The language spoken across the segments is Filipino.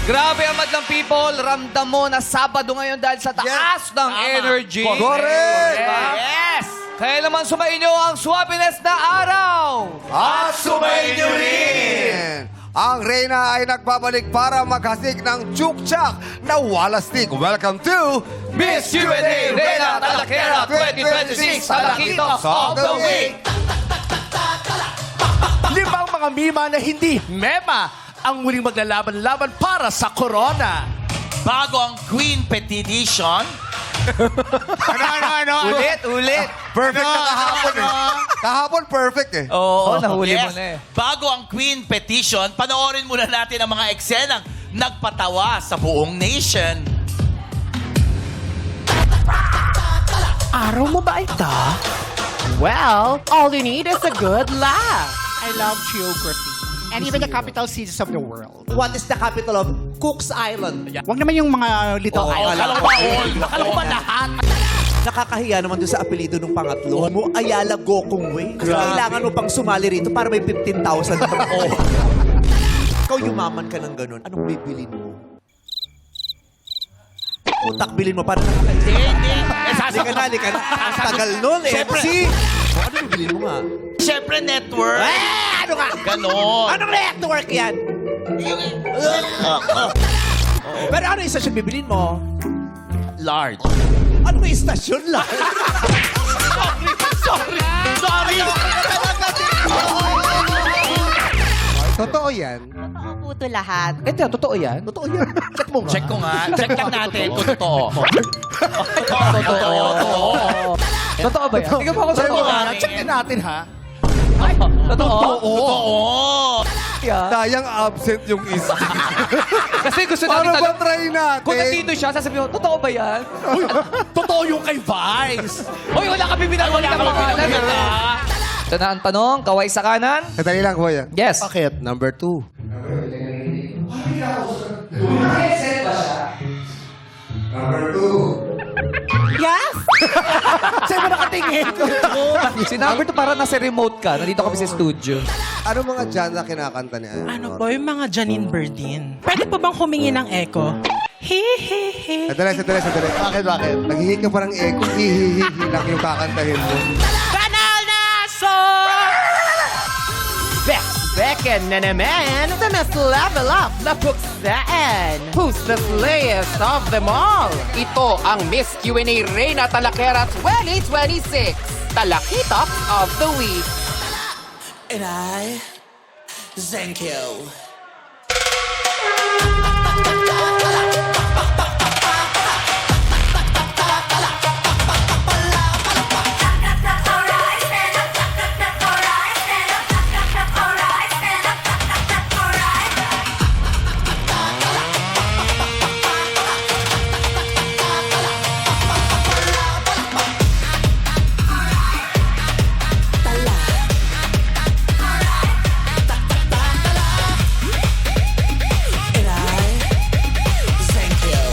Grabe ang madlang people. Ramdam mo na Sabado ngayon dahil sa taas ng energy. Correct! Diba? Yes! Kaya naman sumainyo ang swappiness na araw. At sumainyo rin! Ang Reyna ay nagbabalik para maghasik ng chukchak na walastik. Welcome to Miss USA Reyna Talakera 2026 Talakitos of the Week. 5 mga mima na hindi mema ang muling maglalaban-laban para sa corona. Bago ang Queen Petition. Ulit. perfect na kahapon eh. Kahapon perfect eh. Oo, nahuli mo Yes. na eh. Bago ang Queen Petition, panoorin muna natin ang mga eksenang nagpatawa sa buong nation. Araw mo ba ito? Well, all you need is a good laugh. I love geography. And even the capital cities of the world. What is the capital of Cook's Island? Huwag naman yung mga little islands. Akala ko ba lahat? Nakakahiya naman doon sa apelido ng pangatlo mo, Ayala Gokong Way. Kailangan mo pang sumali rito para may 15,000 na Ikaw yumaman ka ng ganun. Anong bibilin mo? Utak bilin mo para nakakahiya. Hindi. Halika na. Ang tagal nun eh. Siyempre. Ano bibilin mo nga? Siyempre, network. Ano ka? Ganon. Anong network yan? Pero ano yung istasyon bibilin mo? Large. Ano yung istasyon lang? Sorry! Totoo yan. Totoo po ito lahat. Ito, totoo yan? Totoo yan. Check mo nga. Check ko nga. Check lang natin kung totoo. Totoo. Totoo ba yan? Tingnan mo ako sa totoo. Check din natin, ha? Totoo? Oo. Yeah. Sayang absent yung isa. Kasi gusto Para natin ba tanong. try natin? Kung nandito siya, sasabihin mo, totoo ba yan? Totoo yung kay Vice. Hoy, wala kami binabalik ng pangalan. Ito na ang tanong, kaway sa kanan. Sandali lang, kuya. Yes. Bakit? Number 2. Number 2. Yes! Sa'yo mo nakatingin? Si number 2 para nasa remote ka. Nandito kami sa studio. Ano mga dyan na kinakanta niya? Ano po yung mga Janine Berdin? Pwede po bang humingi ng echo? He. Sandali. Bakit? Naghihingi ka parang echo. Hihihihi lang yung kakantahin mo. Kanal na so! Becken na naman sa mas level up na puksaan. Who's the slayest of them all? Ito ang Miss Q&A Reyna Talakera 2026. Talakitos of the Week. And I thank you. And I thank you.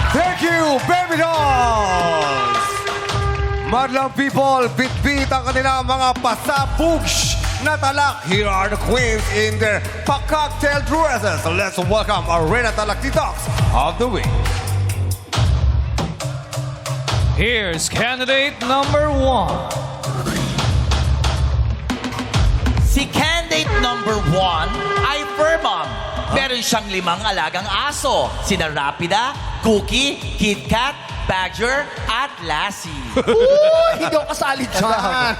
Thank you, baby dolls! Madlang people, bit-bit ang kanilang mga pasabugs na talak. Here are the queens in their pa-cocktail dresses. Let's welcome our Reyna Talaktitos of the Week. Here's candidate number 1. Si candidate number 1 ay fur mom. Meron siyang 5 alagang aso. Sina Rapida, Cookie, Kit Kat, Badger, at Lassie. Hindi ako kasali dyan.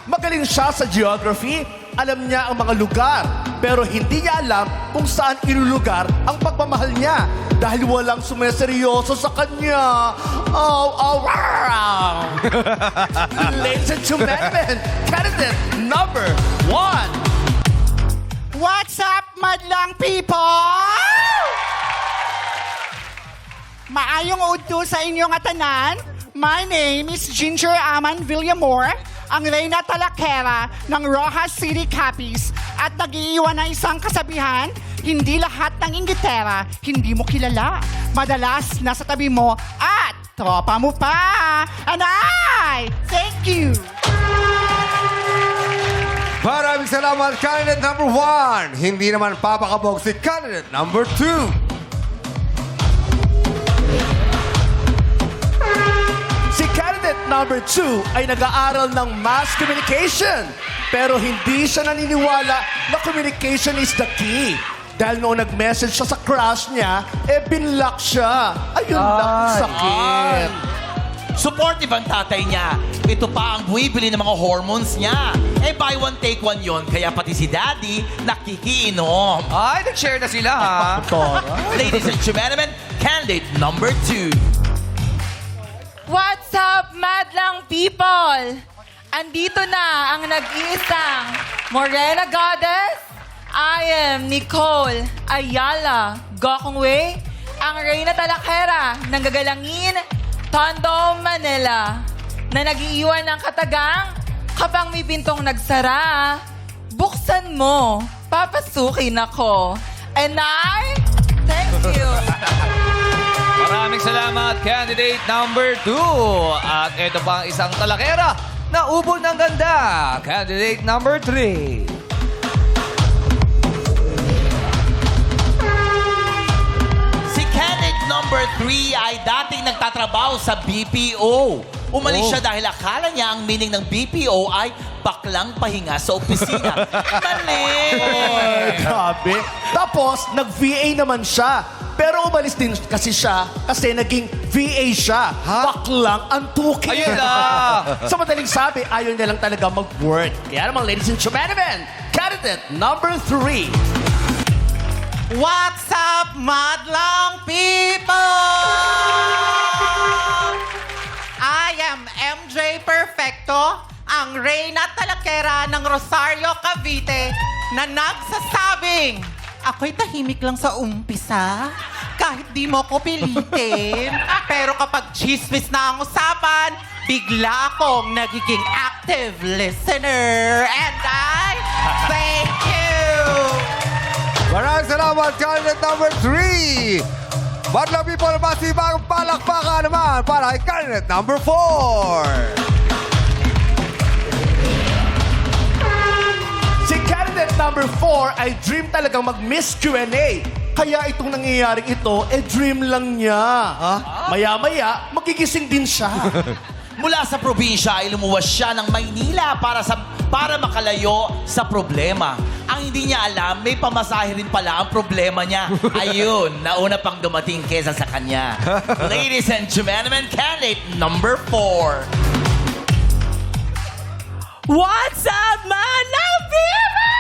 Magaling siya sa geography. Alam niya ang mga lugar. Pero hindi niya alam kung saan ilulugar ang pagmamahal niya. Dahil walang sumeseryoso sa kanya. wow. Ladies and gentlemen, candidate number 1. What's up, madlang people? Maayong udto sa inyong atanan. My name is Ginger Aman Villamor, ang Reyna Talakera ng Rojas City Capiz at nag-iiwan ng isang kasabihan, hindi lahat ng inggitera, hindi mo kilala. Madalas nasa tabi mo at tropa mo pa. And I thank you. Maraming salamat, candidate number 1. Hindi naman papakabog si candidate number 2. Si candidate number 2 ay nag-aaral ng mass communication. Pero hindi siya naniniwala na communication is the key. Dahil noong nag-message siya sa crush niya, binlock siya. Ayun lang, sakit. Supportive ang tatay niya. Ito pa ang buwibili ng mga hormones niya. Buy one, take one yon. Kaya pati si daddy nakikiinom. Ay, nag-share na sila, ha? Ladies and gentlemen, candidate number 2. What's up, madlang people? Andito na ang nag-iisang Morena Goddess. I am Nicole Ayala Gokongwei, ang Reyna Talakera ng Gagalangin, Tondo, Manila, na nag-iiwan ng katagang kapag may bintong nagsara, buksan mo, papasukin ako. And I thank you. Maraming salamat, candidate number 2. At ito pa ang isang talakera na ubod ng ganda, candidate number 3. Si candidate number 3 ay dating nagtatrabaho sa BPO. Umalis siya dahil akala niya ang meaning ng BPO ay baklang pahinga sa opisina. Mali! Grabe. Tapos, nag-VA naman siya. Pero umalis din kasi siya kasi naging VA siya. Baklang antukin. Ayun lang. Sa madaling sabi, ayaw niya lang talaga mag-work. Kaya naman, ladies and gentlemen, candidate number 3. What's up, madlang people? I am MJ Perfecto, ang Reyna Talakera ng Rosario, Cavite, na nagsasabing, ako'y tahimik lang sa umpisa, kahit di mo ko pilitin. Pero kapag chismis na ang usapan, bigla akong nagiging active listener. And I thank you! Maraming salamat, candidate number 3. Madlang people, masibang palakpakan naman para kay candidate number 4. Si candidate number 4 ay dream talagang mag-Miss Q&A. Kaya itong nangyayaring ito, dream lang niya. Maya-maya, magigising din siya. Mula sa probinsya ay lumuwas siya ng Maynila para makalayo sa problema. Ang hindi niya alam, may pamasahe rin pala ang problema niya. Ayun, nauna pang dumating kesa sa kanya. Ladies and gentlemen, candidate number 4. What's up, madlang people?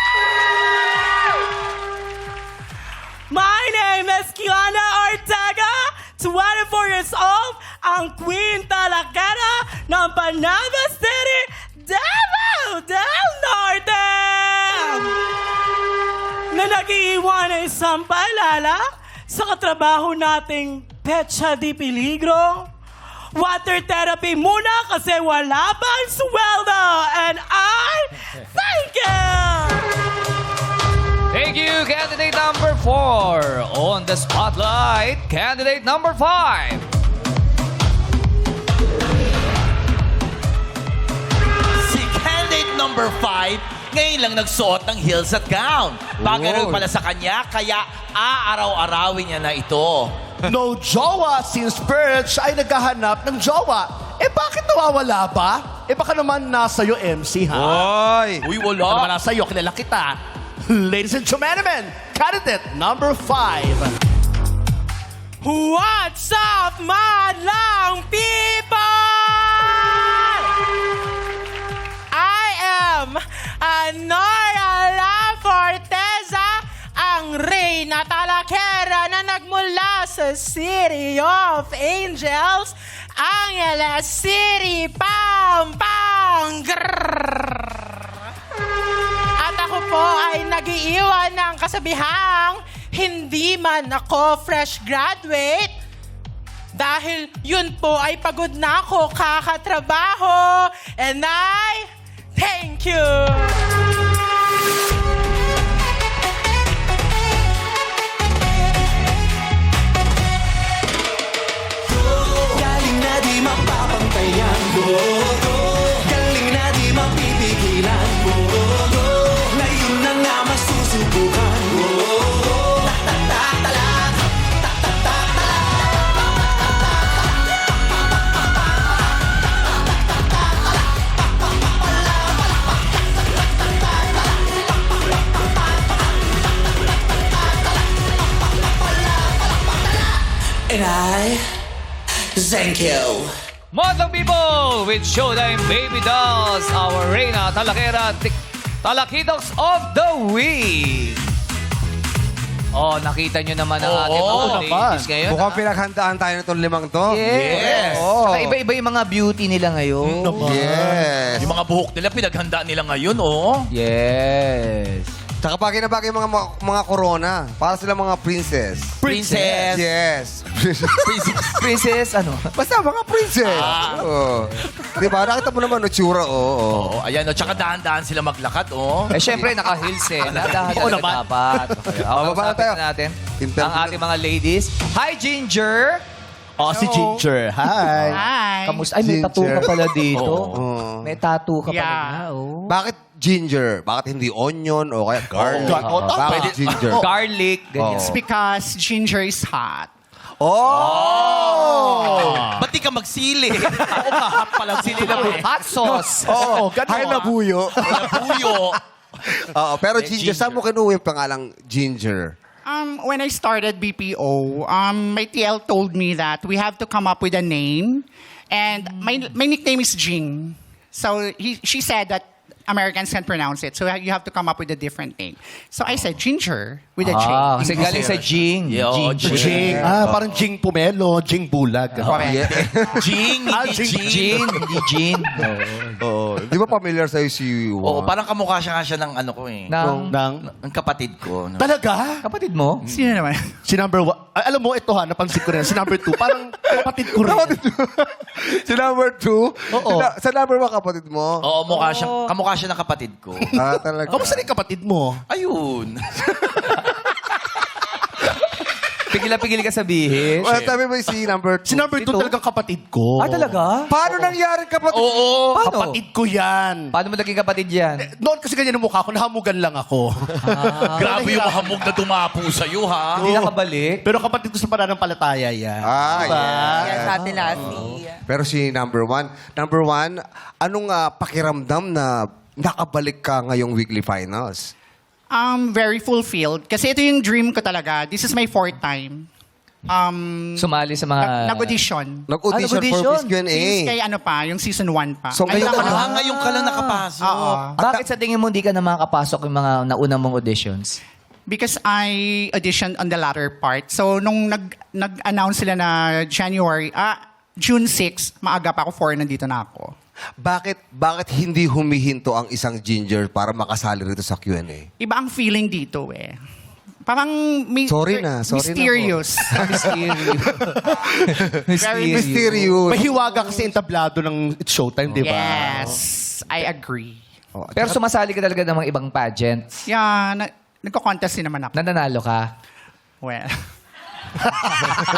My name is Kiana Ortega, 24 years old, ang Queen Talakera ng Panama City, Davao del Norte! Na nag-iiwan ng isang paalala sa katrabaho nating Petsa di Peligro. Water therapy muna kasi wala pang sweldo. And I thank you! Thank you, candidate number 4. On the spotlight, candidate number 5. Si candidate number 5, ngayon lang nagsuot ng heels at gown. Bagay pala sa kanya, kaya aaraw-arawin niya na ito. No jowa since birth, siya ay naghahanap ng jowa. Bakit nawawala ba? Baka naman nasa'yo, MC, ha? Oy! Uy, Baka wala. naman nasa'yo, kilala kita. Ladies and gentlemen, candidate number 5. What's up, madlang people? I am Nora La Forteza, ang Reyna Talakera na nagmula sa City of Angels Angeles City, Pampanga. At ako po ay nag-iiwan ng kasabihang hindi man ako fresh graduate dahil yun po ay pagod na ako kakatrabaho. And I thank you. Galing na di mapapantayan mo. Galing na di mapipigilan mo. Ngayon na nga masusubukan mo. And I thank you. Madlang people with Showtime Baby Dolls, our Reyna Talakera Talakitos of the Week. Oh, nakita nyo naman ang ating mga ladies ngayon. Mukhang pinaghandaan tayo nitong limang to. Yes. Oh. Saka iba-iba yung mga beauty nila ngayon. Yes. Yung mga buhok nila, pinaghanda nila ngayon, oh. Yes. Tsaka bagay na bagay mga corona. Para sila mga princess. Princess. Yes. Princess, ano? Basta mga princess. Oo. Diba? Nakita mo naman, tsura. Oo. Oh, ayan, oh. Tsaka dahan-dahan sila maglakad, oh. Eh, syempre, naka-heels eh. Nadahan Oo talaga naman. dapat. Okay. Baba na tayo. natin Interview ang ating mga ladies. Hi, Ginger! Oh, si Ginger. Hi. Hi. Kamusta? Ay, may tattoo ka pala dito. Oo. May tattoo ka pala Yeah. na, oh. Bakit ginger? Bakit hindi onion o kaya garlic? Bakit ginger? Garlic, ganyan. Oh. Because ginger is hot. Oh! Ba't di ka magsili? Ako mahap palang sili na eh. Hot sauce. Oo, hay na buyo. Nabuyo. Oo, pero ginger, saan mo kinuha yung pangalang ginger? When I started BPO, my TL told me that we have to come up with a name, and my nickname is Jing. So she said that Americans can't pronounce it, so you have to come up with a different name. So I said Ginger with a J. Kasi galing sa Jing. Yo, Ginger. Jing. Parang Jing Pumelo, Jing Bulag. Jing, hindi Jing, hindi Jing. Oo. Di ba familiar sa'yo si Oo, Juan? parang kamukha siya nga siya ng ano ko eh. Ng kapatid ko. No? Talaga? Kapatid mo? Sino naman? Si number 1. Alam mo, ito ha, napansin ko rin. Si number 2, parang kapatid ko rin. Si number 2? Oo. Sa number 1 kapatid mo? Oo, kamukha siya ng kapatid ko. Ah, talaga. Kamusta rin kapatid mo? Ayun. Pigil-pigil ka sabihin. Well, sabi mo si number 2. Si number 2 talagang kapatid ko. Talaga? Paano nangyari kapatid? Oo. Paano? Kapatid ko yan. Paano mo naging kapatid yan? Noon kasi ganyan ang mukha ko, nahamugan lang ako. Grabe yung hamog na dumapo sa'yo, ha? Hindi nakabalik? Pero kapatid ko sa pananampalataya yan. Ah, yes. Yan sa atin lasi. Pero si number 1. Number 1, anong pakiramdam na nakabalik ka ngayong weekly finals? Very fulfilled. Kasi ito yung dream ko talaga. This is my 4th time. Sumali sa mga... Nag-audition. Nag-audition nag-audition? for Miss Q&A. Since kay ano pa, yung season 1 pa. So, ngayon Ngayon ka lang nakapasok. Oo. Bakit sa tingin mo hindi ka na makakapasok yung mga naunang mong auditions? Because I auditioned on the latter part. So, nung nag-announce sila na June 6, maaga pa ako, 4 nandito na ako. Bakit hindi humihinto ang isang ginger para makasali rito sa Q&A? Iba ang feeling dito eh. Parang Sorry na mysterious. Very mysterious. Mahiwaga kasi entablado ng It's Showtime, di ba? Yes, I agree. Oh, Pero sumasali ka talaga ng mga ibang pageants. Yeah, nagko-contest din naman ako. Nananalo ka? Well,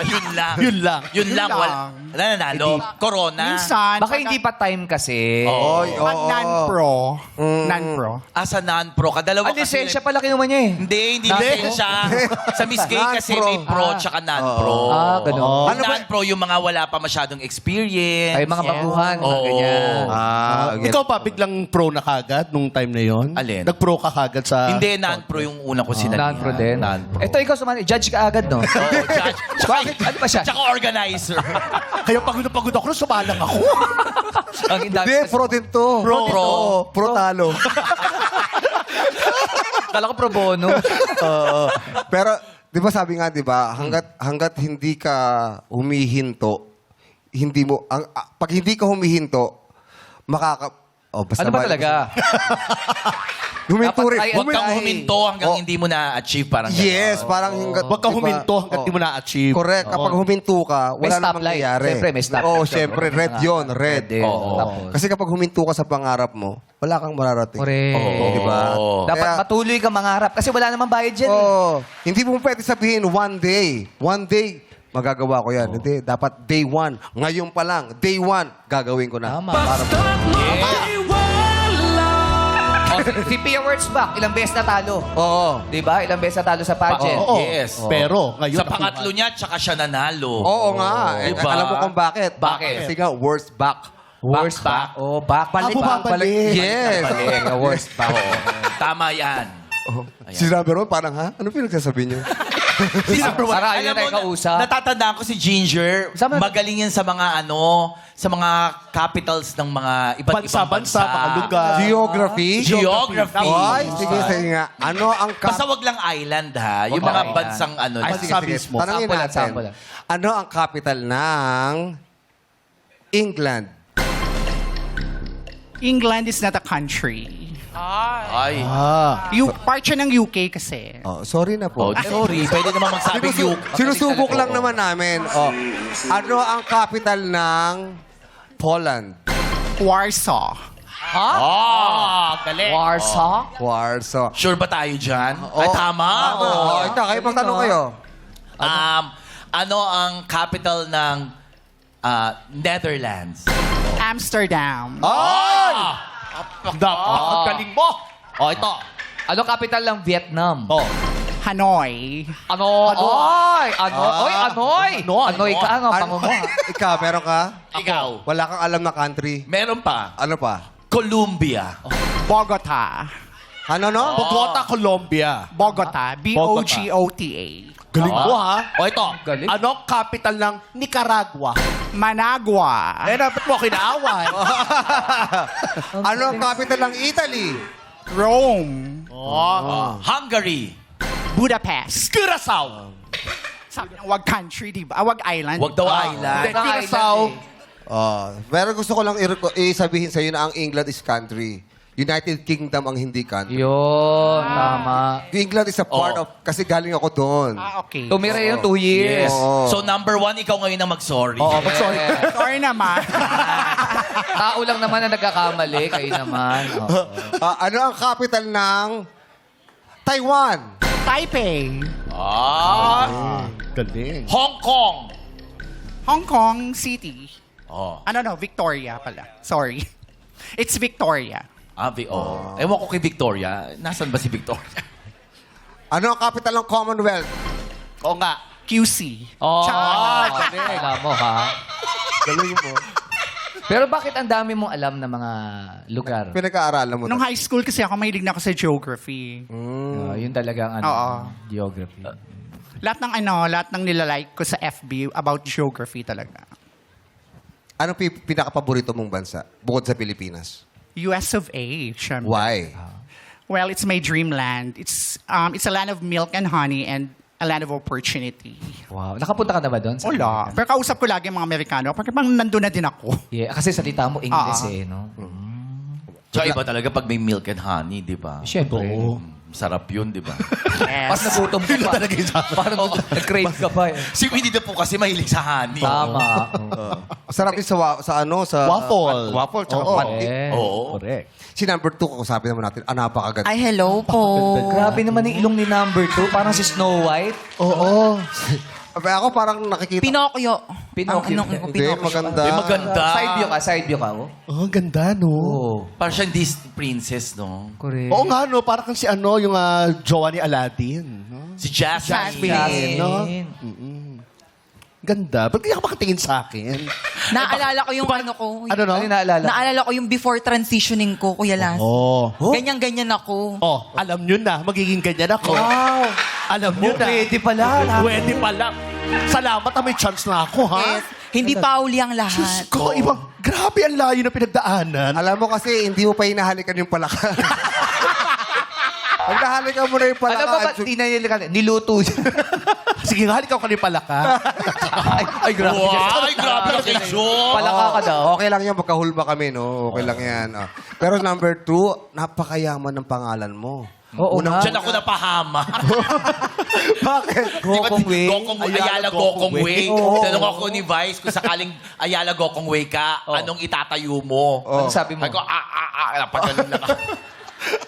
Yun lang. Yun lang. Yun lang. Yun Wala nanalo. Corona. minsan, Baka hindi pa time kasi. Oy, pag oo. non-pro, non-pro. Sa non-pro. Kadalawa Ah, lisensya pala kinuha niya eh. Hindi lisensya. Sa Miss Gay kasi may pro tsaka non-pro. Ganon. Yung non-pro, yung mga wala pa masyadong experience. Ay, mga baguhan. Mga Oo. ganyan. Okay. Ikaw pa, biglang pro na kagad nung time na yon? Alin? Nag-pro ka kagad sa... Hindi, non-pro yung una ko sila. Non-pro din. Non-pro. Ito, ikaw sumali. Judge ka agad, no? Oo, judge. Bakit? Ano ba siya? Tsaka organizer. Kaya pagod na pagod ako, sumalang ako. Ang indami. Hindi, pro din to. Pro. Oo, pro talo. Kala ko pro bono. Oo. Pero, di ba sabi nga, di ba, hanggat hindi ka humihinto, hindi mo, pag hindi ka humihinto, basta Ano ba mali- talaga? Huminto Dapat rin. ay- Huwag kang huminto hanggang Oh. hindi mo na-achieve. Parang ganon. Yes, parang Huwag kang huminto hanggat di mo na-achieve. Correct. Kapag huminto ka, May wala namang stoplight. nangyayari. Siyempre, may stoplight. Oo, siyempre. Red yun. Red. din. Oo. Tapos? Kasi kapag huminto ka sa pangarap mo, wala kang mararating. Correct. Oo. Diba? Dapat Kaya- patuloy kang mangarap kasi wala namang bayad dyan. Oo. Hindi mo pwede sabihin, one day, magagawa ko yan. Hindi. Dapat day one. Ngayon pa lang, day one, gagawin ko na. Tama. Para Si Pia Wurtzbach, ilang beses natalo. Oo. Diba? Ilang beses natalo sa pageant. Oo. Yes. Pero ngayon... Sa pangatlo niya, tsaka siya nanalo. Oo nga. Eh, Diba? alam mo kung bakit? Bakit? Kasi nga, worst back. Worst back. Oh, back. Balik. bumabalik. Yes. Balik. Worst back. Tama yan. Si Robert, parang, ha? Ano pinagsasabi niyo? Para yun Alam tayo mo, kausap. natatandaan ko si Ginger. Sama- Magaling yan sa mga sa mga capitals ng mga iba't ibang Bansa, mga lugar. Geography? Geography. Ay, sige nga. Ano ang Basta wag lang island ha. Yung Wag mga lang bansang ano. Ay, Bansa sige. mismo. Tanangin Sample lang, natin. sample lang. Ano ang capital ng England? England is not a country. Ay. Part siya ng UK kasi. Oh, sorry na po. Oh, sorry. Pwede naman magsabing Sinusu- UK. sinusubok lang naman namin. Oh. Ano ang capital ng Poland? Warsaw. Galing. Warsaw? Warsaw. Sure ba tayo dyan? Ay, tama. Oh, ito, kayo magtanong kayo. Ano ang capital ng Netherlands? Amsterdam. Ay! Ang galing mo! Oh, ito. Ano capital ng Vietnam? Oh. Hanoi. Ano? Anoy! Oy, Anoy! Anoy. Anoy ka nga, pango mo. Ikaw, meron ka? Ikaw. Wala kang alam na country? Meron pa. Ano pa? Colombia. Bogota. Ano, no? Bogota, Colombia. Bogota. B-O-G-O-T-A. Galing mo, ha? O ito. Galing. Ano capital ng Nicaragua? Managua. Eh, dapat mo kinaaway. Ano ang capital ng Italy? Rome. Hungary. Budapest. Curaçao. Sabi ng wag country, di ba? Wag island. Wag daw island. Wag na Curaçao. Pero gusto ko lang isabihin sa'yo na ang England is country. United Kingdom ang hindi country. Yun, tama. England is a part of, kasi galing ako doon. Okay. Tumira yun 2 years. Yes. Oo. So number 1, ikaw ngayon ang mag-sorry. Oo, mag-sorry. Sorry naman. Tao lang naman na nagkakamali. Kayo naman. Oo. Ano ang capital ng Taiwan? Taipei. Galing. Hong Kong. Hong Kong City. Oh. No, Victoria pala. Sorry. It's Victoria. Ewan ko kay Victoria. Nasaan ba si Victoria? Ano ang capital ng Commonwealth? Oo nga. QC. Oh, Tsaka- alam mo ha. Galing mo. Pero bakit ang dami mong alam na mga lugar? Pinag-aaralan mo. Nung high school kasi ako, mahilig na ako sa geography. Yun talagang Oo. geography. Lahat ng nilalike ko sa FB about geography talaga. Anong pinaka-paborito mong bansa bukod sa Pilipinas? US of A, syempre. Why? Well, it's my dreamland. It's a land of milk and honey and a land of opportunity. Wow. Nakapunta ka na ba doon? Wala. Pero kausap ko lagi ang mga Amerikano. Pag pang nandun na din ako. Yeah, kasi salita mo English no? So iba talaga pag may milk and honey, di ba? Siyempre. Sarap yun, di ba? Pas nagutom ka pa. Parang nag-crave ka pa eh. Si Winnie the Pooh kasi mahilig sa honey. Tama. Sarap din sa Waffle. Waffle, tsaka Oo. pancake. Oo. Correct. Si number 2, kausapin naman natin. Napakaganda. Ay, hello po. Grabe naman yung ilong ni number 2. Parang si Snow White. Oo. Ako parang nakikita. Pinocchio. Pinocchio. Hindi, maganda. Ay, maganda. Side view ka. Oh. Oh, ang ganda, no? Oh. Parang siyang Disney princess, no? Correct. Oo nga, no? Parang kang si yung jowa ni Aladdin. No? Si Jasmine. Jasmine. No? Ganda. Ba't di ka makatingin sa akin? Naalala ko yung ano ko. Ano, no? Ano naalala? Naalala ko yung before transitioning ko, Kuya Lance. Oh. Ganyan-ganyan ako. Oh, alam nyo na. Magiging ganyan ako. Wow. Alam nyo na. Pwede pala. Pwede pala. Salamat na may chance na ako, ha? Yes. Hindi pa uli ang Diyos lahat. ko, ibang, grabe ang layo na pinagdaanan. Alam mo kasi, hindi mo pa hinahalikan yung palaka. Pag nahalikan mo na yung Alam mo ba, palaka. di na niluto siya. Sige nga, ikaw kanipala ka. ay, grabe. Wow, ay, grabe na kayo. Palaka ka daw. Okay lang yan, magkahulma kami, no? Okay lang yan. Ah. Pero number 2, napakayaman ng pangalan mo. Oo nga. Diyan ako napahama. Bakit? Gokong Wei. Ayala Gokong Wei. Oo. Tanong ako ni Vice kung sakaling Ayala Gokong Wei ka, anong itatayo mo? Ano sabi mo? Sabi ko, napagaling lang ako.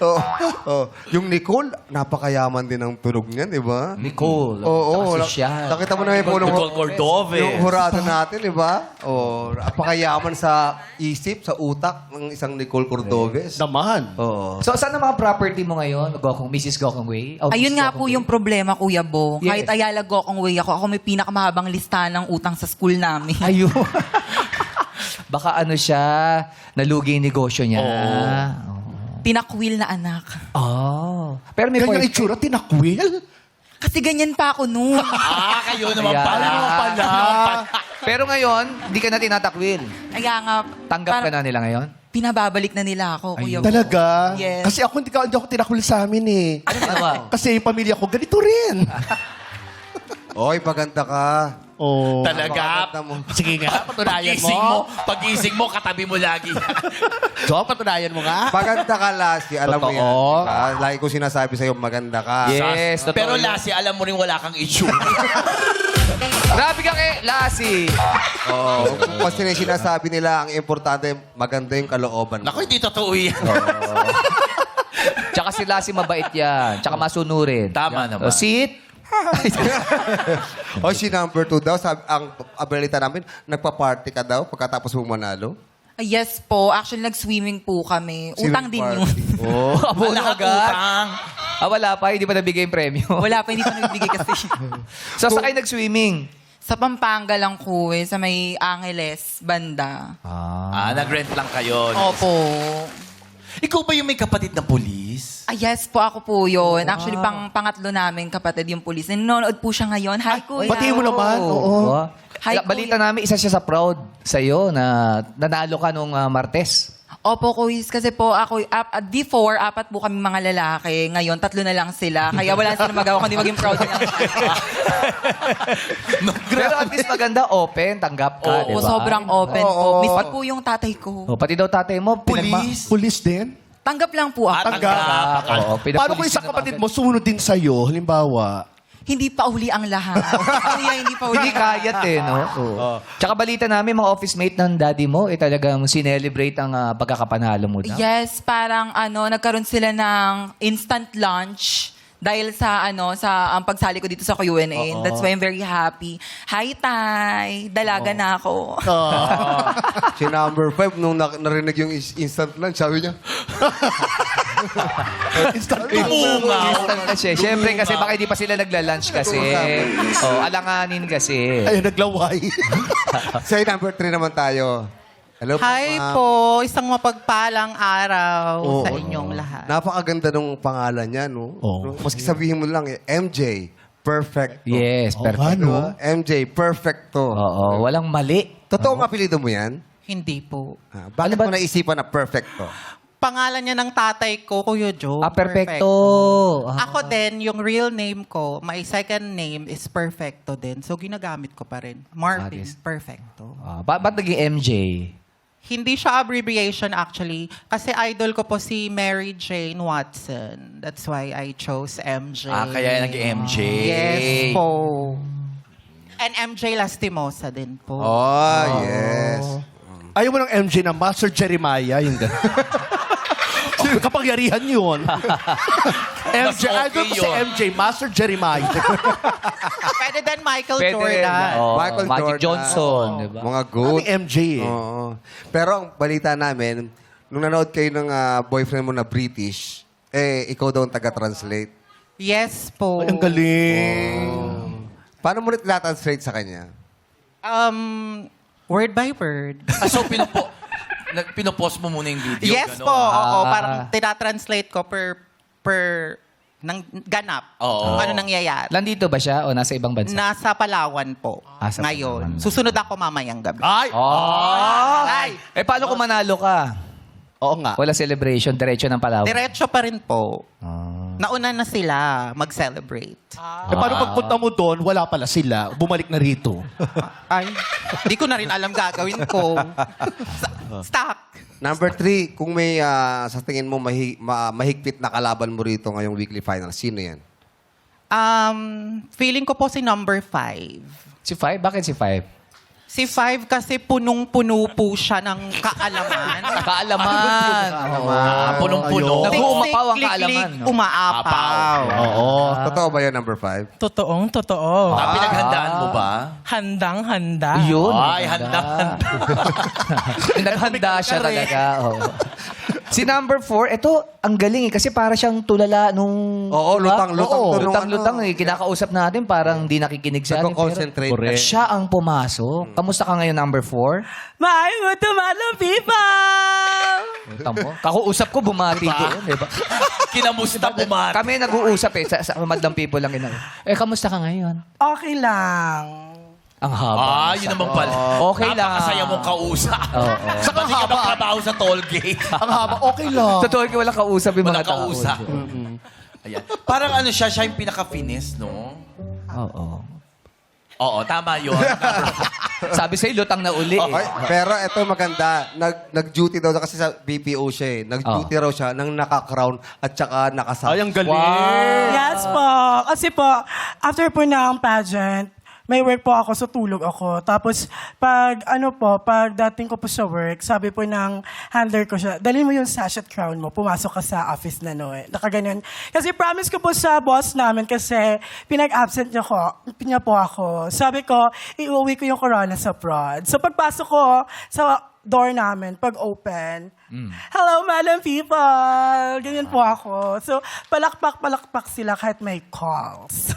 Oh, oh. Yung Nicole, napakayaman din ang tunog niyan, di ba? Nicole. Oo. Saka sosyal. Nakita mo na yung Nicole Cordove. Yung hurado natin, di ba? Oh, napakayaman sa isip, sa utak ng isang Nicole Cordoves. Naman. Oo. So, saan ang mga property mo ngayon, Mrs. Gokong Wei? Oh, Ayun Mrs. nga Gokong po Wei? yung problema, Kuya Bo. Yes. Kahit Ayala Gokong Wei ako may pinakamahabang listahan ng utang sa school namin. Ayun. Baka ano siya, nalugi yung negosyo niya. Tinakwil na anak. Oh. Pero may Ganyan point. itsura, tinakwil? Kasi ganyan pa ako noon. Kayo naman Ayan. pala. Pero ngayon, di ka na tinatakwil. Kaya nga, Tanggap ka na nila ngayon? pinababalik na nila ako, Kuya Bo. Talaga? Yes. Kasi hindi ako tinakwil sa amin eh. Ano? Kasi yung pamilya ko, ganito rin. Oy, paganda ka. Oh. Talaga. Napakaganda mo. Sige nga, patunayan Pagising mo, katabi mo lagi. So, patunayan mo nga. Maganda ka, Lassie. Alam mo yan. Totoo. Diba? Lagi ko sinasabi sa'yo, maganda ka. Yes, totoo Pero yun. Lassie, alam mo rin wala kang issue. Grabe ka Lassie. Oo. Kasi sinasabi nila, ang importante, maganda yung kalooban mo. Naku, hindi totoo yan. Tsaka si Lassie mabait yan. Tsaka masunurin. Tama naman. Sit. O si number 2 daw, sabi, ang abilita namin, nagpa-party ka daw pagkatapos mo manalo. Yes po. Actually, nag-swimming po kami. Utang din yun. Oh. Abono Wala agad. utang. Wala pa. Hindi pa nabigay yung premyo. Wala pa, hindi pa nagbigay kasi. So, sa kayo nag-swimming? Sa Pampanga lang ko sa may Angeles, banda. Nag-rent lang kayo. Opo. Ikaw ba yung may kapatid na pulis? Yes po, ako po yun. Actually, pangatlo namin kapatid yung pulis. Nanonood po siya ngayon. Hi, Kuya. Batiin mo naman. Oo. Hi, Balita Kuya. namin, isa siya sa proud sa'yo na nanalo ka nung Martes. Opo, Kuis. Kasi po, ako, before, 4 po kami mga lalaki. Ngayon, 3 na lang sila. Kaya wala sila magawa kundi maging proud na lang. Pero at least maganda, open, tanggap ka, di Oo, ba? sobrang open po. Miss po yung tatay ko. Oh, pati daw tatay mo, Pulis din? Tanggap lang po ako. Tanggap. Oo, Paano kung isang kapatid mo sumunod din sa'yo? Halimbawa, Hindi pa uli ang lahat. Kuya, hindi pa uli Hindi ang lahat. kayat eh, no? Oo. Tsaka balita namin, mga office mate ng daddy mo, talagang sinelebrate ang pagkakapanalo mo daw. Yes, parang nagkaroon sila ng instant lunch dahil sa ang pagsali ko dito sa Q&A. That's why I'm very happy. Hi, Tay. Dalaga na ako. Si number 5, nung narinig yung instant lunch, sabi niya, Instant na siya. Siyempre kasi baka hindi pa sila nagla-lunch kasi. Alanganin kasi. ay, naglaway. sa number 3 naman tayo. Hello Hi ma'am. po, isang mapagpalang araw sa inyong lahat. Napakaganda ng pangalan niya, no? Oo. Maski sabihin mo lang, MJ, perfect. Yes, perfect. Ano? MJ, perfecto. Oo, walang mali. Totoo ang apelido mo yan? Hindi po. Bakit mo naisipan na perfecto? Pangalan niya ng tatay ko, Kuya Joe. Perfecto. Ako din, yung real name ko, my second name is Perfecto din. So, ginagamit ko pa rin. Martin, Yes. Perfecto. Ba't naging MJ? Hindi siya abbreviation actually. Kasi idol ko po si Mary Jane Watson. That's why I chose MJ. Kaya naging MJ. Yes po. And MJ Lastimosa din po. Oh, yes. Ayaw mo ng MJ na Master Jeremiah, yung gano'n. Kapangyarihan yun. MJ, okay idol ko si yun. MJ, Master Jeremiah. Pwede din Michael Pwede rin. Jordan. Michael Magic Jordan. Johnson, Oo. di ba? Mga good. Ano MJ eh? Oo. Pero ang balita namin, nung nanood kayo ng boyfriend mo na British, ikaw daw ang taga-translate. Yes po. Ay, ang galing. Paano mo rin translate sa kanya? Word by word. So, pinopost mo muna yung video? Yes gano'n? po. Oo, parang tinatranslate ko per ng ganap. Oo. Kung ano nangyayari. Nandito ba siya o nasa ibang bansa? Nasa Palawan po. Sa ngayon. Palawan. Susunod ako mamayang gabi. Ay! Ay! Paano kung manalo ka? Oo nga. Wala celebration, diretso ng Palawan. Diretso pa rin po. Ah. Nauna na sila mag-celebrate. Paano pagpunta mo doon, wala pala sila. Bumalik na rito. Ay, di ko na rin alam gagawin ko. Stuck. Number 3, kung may sa tingin mo mahigpit na kalaban mo rito ngayong weekly final, sino yan? Feeling ko po si number 5. Si 5? Bakit si 5? Si 5 kasi punong-puno po siya ng kaalaman. Kaalaman. Punong-puno. Nag-uumapaw ang Klik, kaalaman. klik, umaapaw. Oo. Totoo ba yan, number 5? Totoo. Pinaghandaan mo ba? Handang-handa. Yun. Ay, handa. Naghanda siya talaga. Oo. Si number 4, ito, ang galing eh. Kasi para siyang tulala nung... Oo, lutang-lutang to nung Lutang-lutang eh. Kinakausap natin, parang di nakikinig sa atin. Nagko-concentrate. Pero siya ang pumasok. Kamusta ka ngayon, number 4? My Guatemala people! Tamo. Kakuusap ko, bumati doon, di ba? Kinamusta bumati. Kami nag-uusap eh. Sa Madlang People lang ina. Kamusta ka ngayon? Okay lang. Ang haba. Yun naman pala. Okay lang. Napakasaya mong kausap. Oo. Sa kasi ka magtrabaho sa toll gate. Ang haba, okay lang. Totoo ko walang kausap yung mga Walang tao. kausap. Ayan. Parang ano siya yung pinaka-finis, no? Oo. Oo, tama yun. Sabi sa'yo, lutang na uli Okay, eh. pero ito maganda. Nag-duty daw kasi sa BPO siya eh. Nag-duty raw siya nang naka-crown at saka naka-socks. Ay, ang galing. Yes po. Kasi po, after po ng pageant, may work po ako, so tulog ako. Tapos, pag dating ko po sa work, sabi po ng handler ko siya, dalhin mo yung sachet crown mo, pumasok ka sa office na nakaganyan. Kasi promise ko po sa boss namin, kasi pinag-absent niya po ako. Sabi ko, iuwi ko yung corona sa prod. So, pagpasok ko sa door namin, pag open, hello, madam people! Ganyan po ako. So, palakpak sila kahit may calls.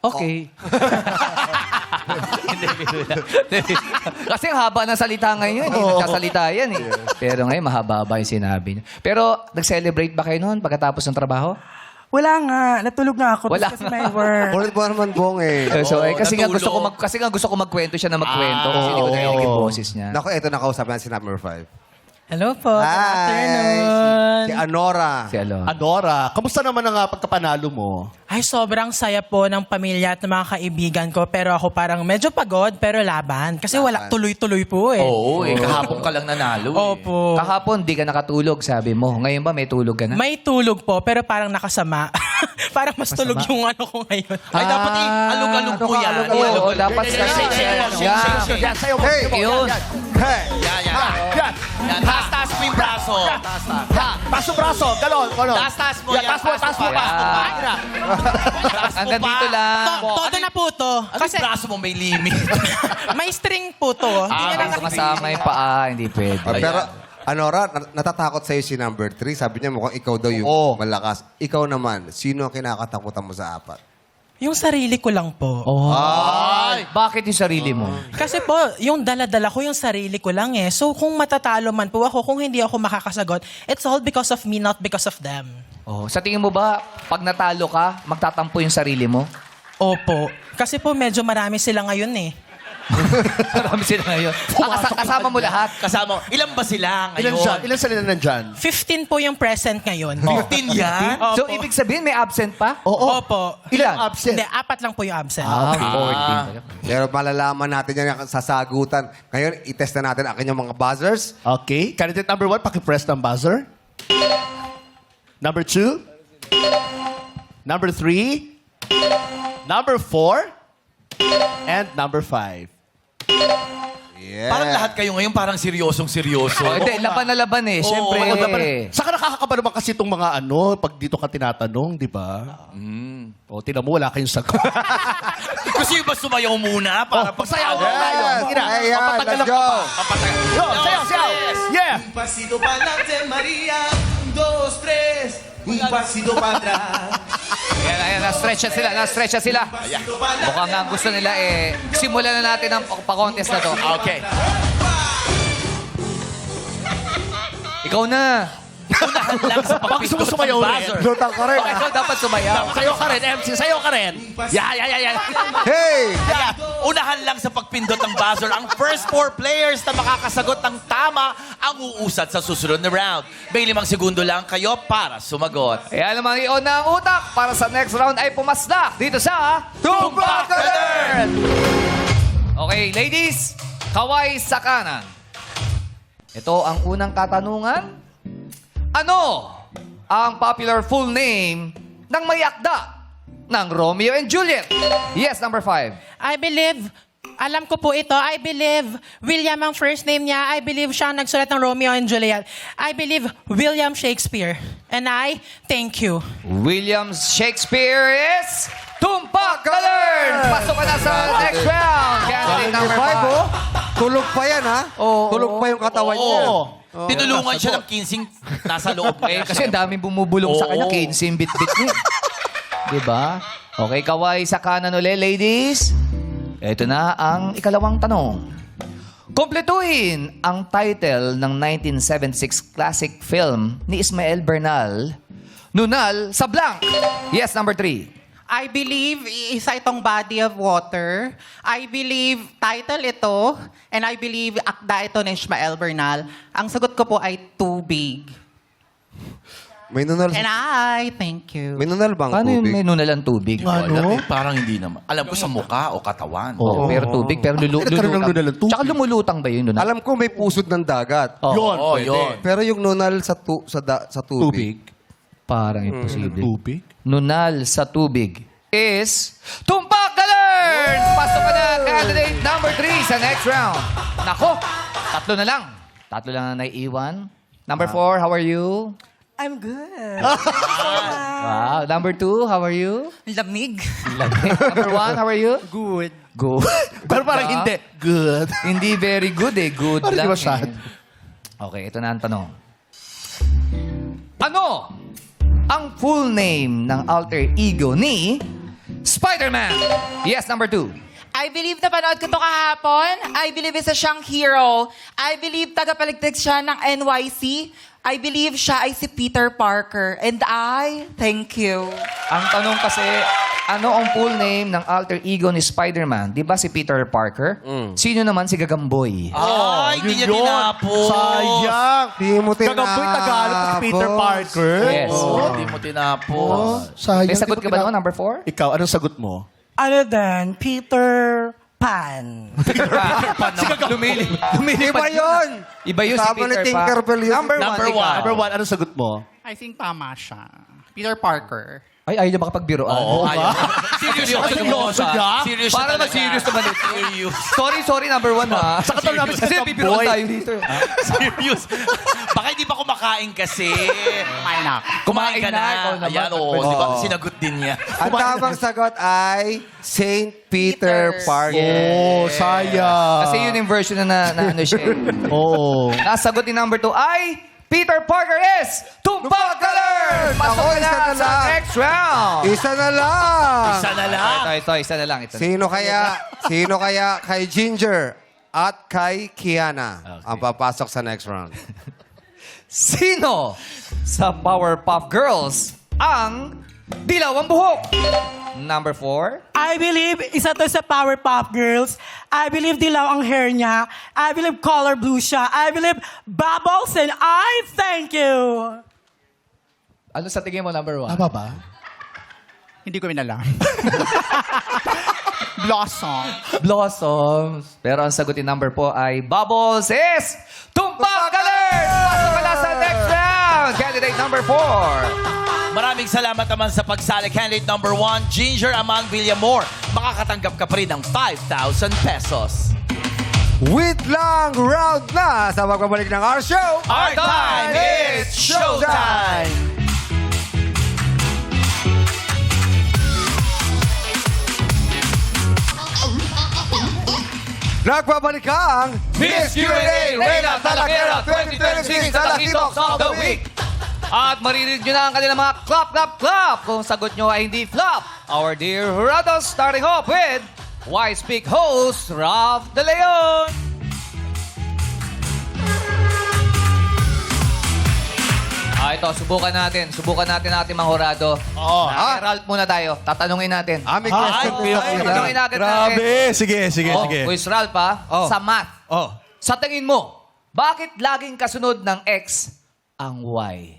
Okay. Kasi ang haba ng salita ngayon. Hindi nagsasalita yan eh. Pero ngayon, mahaba-haba yung sinabi niya. Pero, nag-celebrate ba kayo noon pagkatapos ng trabaho? Wala nga. Natulog na ako Wala kasi may work. Ulit mo naman, Bong eh. Kasi nga natulog. gusto ko magkwento siya na magkwento. Kasi hindi ko narinig yung boses niya. Naku, ito nakausap natin si number 5. Hello po. Good Hi! afternoon. Si Anora. Si Alon. Adora, kamusta naman ang pagkapanalo mo? Ay, sobrang saya po ng pamilya at ng mga kaibigan ko. Pero ako parang medyo pagod, pero laban. Kasi wala, tuloy-tuloy po eh. Oo, kahapon ka lang nanalo. Opo. Kahapon, di ka nakatulog, sabi mo. Ngayon ba, may tulog ka na? May tulog po, pero parang nakasama. parang mas tulog yung ano ko ngayon. Ay, dapat alug-alug mo yan. Oo, dapat kasi. Yan, sayo mo. Hey! Yun. Hey! Yan. Taas-taas mo yung braso. Paso braso, galon. Taas-taas mo yan. Taas mo. Hanggang dito lang. Todo na po to. Kasi braso mo may limit. May string po to. Hindi niya Hindi kasama yung paa, hindi pwede. Pero, Anora, natatakot sa'yo si number 3. Sabi niya mukhang ikaw daw yung malakas. Ikaw naman, sino ang kinakatakutan mo sa 4? Yung sarili ko lang po. Bakit yung sarili mo? Kasi po, yung dala-dala ko, yung sarili ko lang eh. So kung matatalo man po ako, kung hindi ako makakasagot, it's all because of me, not because of them. Sa tingin mo ba, pag natalo ka, magtatampo yung sarili mo? Opo. Kasi po medyo marami sila ngayon eh. Marami sila ngayon. Kasama mo lahat. Kasama. Ilan ba sila ngayon? Ilan sila nandyan? 15 po yung present ngayon. 15 yan? So, ibig sabihin, may absent pa? Opo. Ilan? Absent. Hindi, 4 lang po yung absent. 14. Pero malalaman natin yan sa sagutan. Ngayon, itest na natin ang kanyang mga buzzers. Okay. Candidate number 1, pakipress ng buzzer. Number 2. Number 3. Number 4. And number 5. Yeah. Parang lahat kayo ngayon parang seryosong-seryoso. Hindi, laban na laban eh. Siyempre. Saka nakakakaba naman kasi itong mga pag dito ka tinatanong, di ba? O, tinan mo, wala kayong sagot. Gusto nyo ba sumayaw muna? Para Pagsayaw Yes! tayo. Sige na. Ayan, Papatagal let's lang go! Yo, sayaw. Yeah! Pasito pa'lante, Maria. 1, 2, 3. Un pasito para atrás. Ayan, na-stretch na sila. Mukhang nga gusto nila simulan na natin ang pa-contest na to. Okay. Ikaw na. Unahan lang sa Baka gusto mo pagpindot sumayaw ng rin. buzzer. Lutang ka rin. Oh, ikaw dapat sumayaw. Sayo ka rin, MC. Sayo ka rin. Yeah. Hey! Kaya, unahan lang sa pagpindot ng buzzer. Ang first 4 players na makakasagot ng tama ang uusad sa susunod na round. May 5 segundo lang kayo para sumagot. Kaya naman iyon na ang utak para sa next round ay pumasdak dito sa Tumpak ka Learn! Okay, ladies, kaway sa kanan. Ito ang unang katanungan. Ano ang popular full name ng may akda ng Romeo and Juliet? Yes, number 5. I believe, alam ko po ito, I believe William ang first name niya. I believe siya ang nagsulat ng Romeo and Juliet. I believe William Shakespeare. And I thank you. William Shakespeare is Tumpak ka Learn! Pasok ka na sa next round. Candidate number 5. oh. Tulog pa yan, ha? Oo. Tulog pa yung katawan niya. Tinulungan siya ng 15 nasa loob. Eh, kasi ang daming bumubulong sa kanya. 15 bit-bit niya. Diba? Okay, kaway sa kanan ulit, ladies. Ito na ang ikalawang tanong. Kompletuhin ang title ng 1976 classic film ni Ismael Bernal, Nunal sa Blank. Yes, number 3. I believe isa itong Body of Water. I believe title ito. And I believe akda ito ni Ishmael Bernal. Ang sagot ko po ay Tubig. May nunal, And I thank you. may nunal bang Paano yung tubig? may nunal ang tubig? Parang hindi naman. Alam ko sa mukha o katawan. Oo, pero tubig, pero Nagkaroon ng nunal ang tubig. Tsaka lumulutang ba yun nunal? Alam ko may pusod ng dagat. Yun, Oo, pwede. yun. Pero yung nunal sa tubig. Parang imposible. Tubig? Nunal sa tubig is Tumpak ka Learn! Pasok ka na, candidate number 3 sa next round. Nako, 3 na lang. 3 lang na naiiwan. Number 4, how are you? I'm good. Wow. Number 2, how are you? Lamig. Number 1, how are you? Good. Good. Pero parang hindi. Good. Hindi very good eh. Good Parang lang di masyado. Okay, ito na ang tanong. Ano ang full name ng alter ego ni Spider-Man? Yes, number 2. I believe napanood ko to kahapon. I believe isa siyang hero. I believe tagapaligtad siya ng NYC. I believe siya ay si Peter Parker. And I thank you. Ang tanong kasi, ano ang full name ng alter ego ni Spider-Man? Di ba si Peter Parker? Sino naman si Gagamboy? Ay, hindi niya tinapos. Sayang. Di mo tinapos. Gagaboy Tagalog si Peter Parker. Yes. Hindi mo tinapos. Sayang. May sagot ka ba naman, number 4? Ikaw, anong sagot mo? Ano din? Peter Pan. Iba yun! Iba yun si Tama ni Peter Pan. Tinkerbell yun. Number 1, Number one. Number 1, anong sagot mo? I think tama siya. Peter Parker. Ay, ayaw niya makapagbiroan. Oo, ayaw. Serious siya. Seryoso siya? Serious siya Para talaga. mag-serious naman ito. Serious. Sorry, number 1 ha. Sa katawan namin Kasi sa bibiroan boy. tayo dito. Serious. Baka hindi pa kumakain kasi. Kumain na. Kumain ka na. ikaw naman. Ayan, oo. Di ba? Sinagot din niya. Ang tamang sagot ay Saint Peter Parker. Oh, sayang. Kasi yun yung version na ano siya. Oo. Nasagot ni number 2 ay Peter Parker is Tumpak ka Learn! Pasok Ako, ka isa na na sa lang. next round. Isa na lang. Isa na lang. Ito, isa na lang. Ito. Sino kaya kay Ginger at kay Kiana ang papasok sa next round? Sino sa Powerpuff Girls ang dilaw ang buhok? Number 4. I believe isa to sa Powerpuff Girls. I believe dilaw ang hair niya. I believe color blue siya. I believe bubbles and I thank you. Ano sa tingin mo, number 1? Tama ba? Hindi ko minalam. Blossom. Blossoms. Pero ang sagutin number po ay Bubbles is Tumpak ka Learn! Pasok ka na sa next round. Candidate number 4. Maraming salamat naman sa pagsali. Candidate number 1, Ginger Amang Villamor. Makakatanggap ka pa rin ng 5,000 pesos. Wait lang, round na sa pagbabalik ng our show. Our time is showtime! Nagbabalik ang Miss Q&A Reina Talakera 2026 Talakitok of the Week. At maririnig nyo na ang kanilang mga clap, clap, clap. Kung sagot nyo ay hindi flop. Our dear Jurados, starting off with Why Speak host, Ralph De Leon. ito, subukan natin. Subukan natin ang ating mga hurado. Ralph muna tayo. Tatanungin natin. May question po yan. Tatanungin natin. Sige. Quiz Ralph, ha? Sa math. Sa tingin mo, bakit laging kasunod ng X ang Y?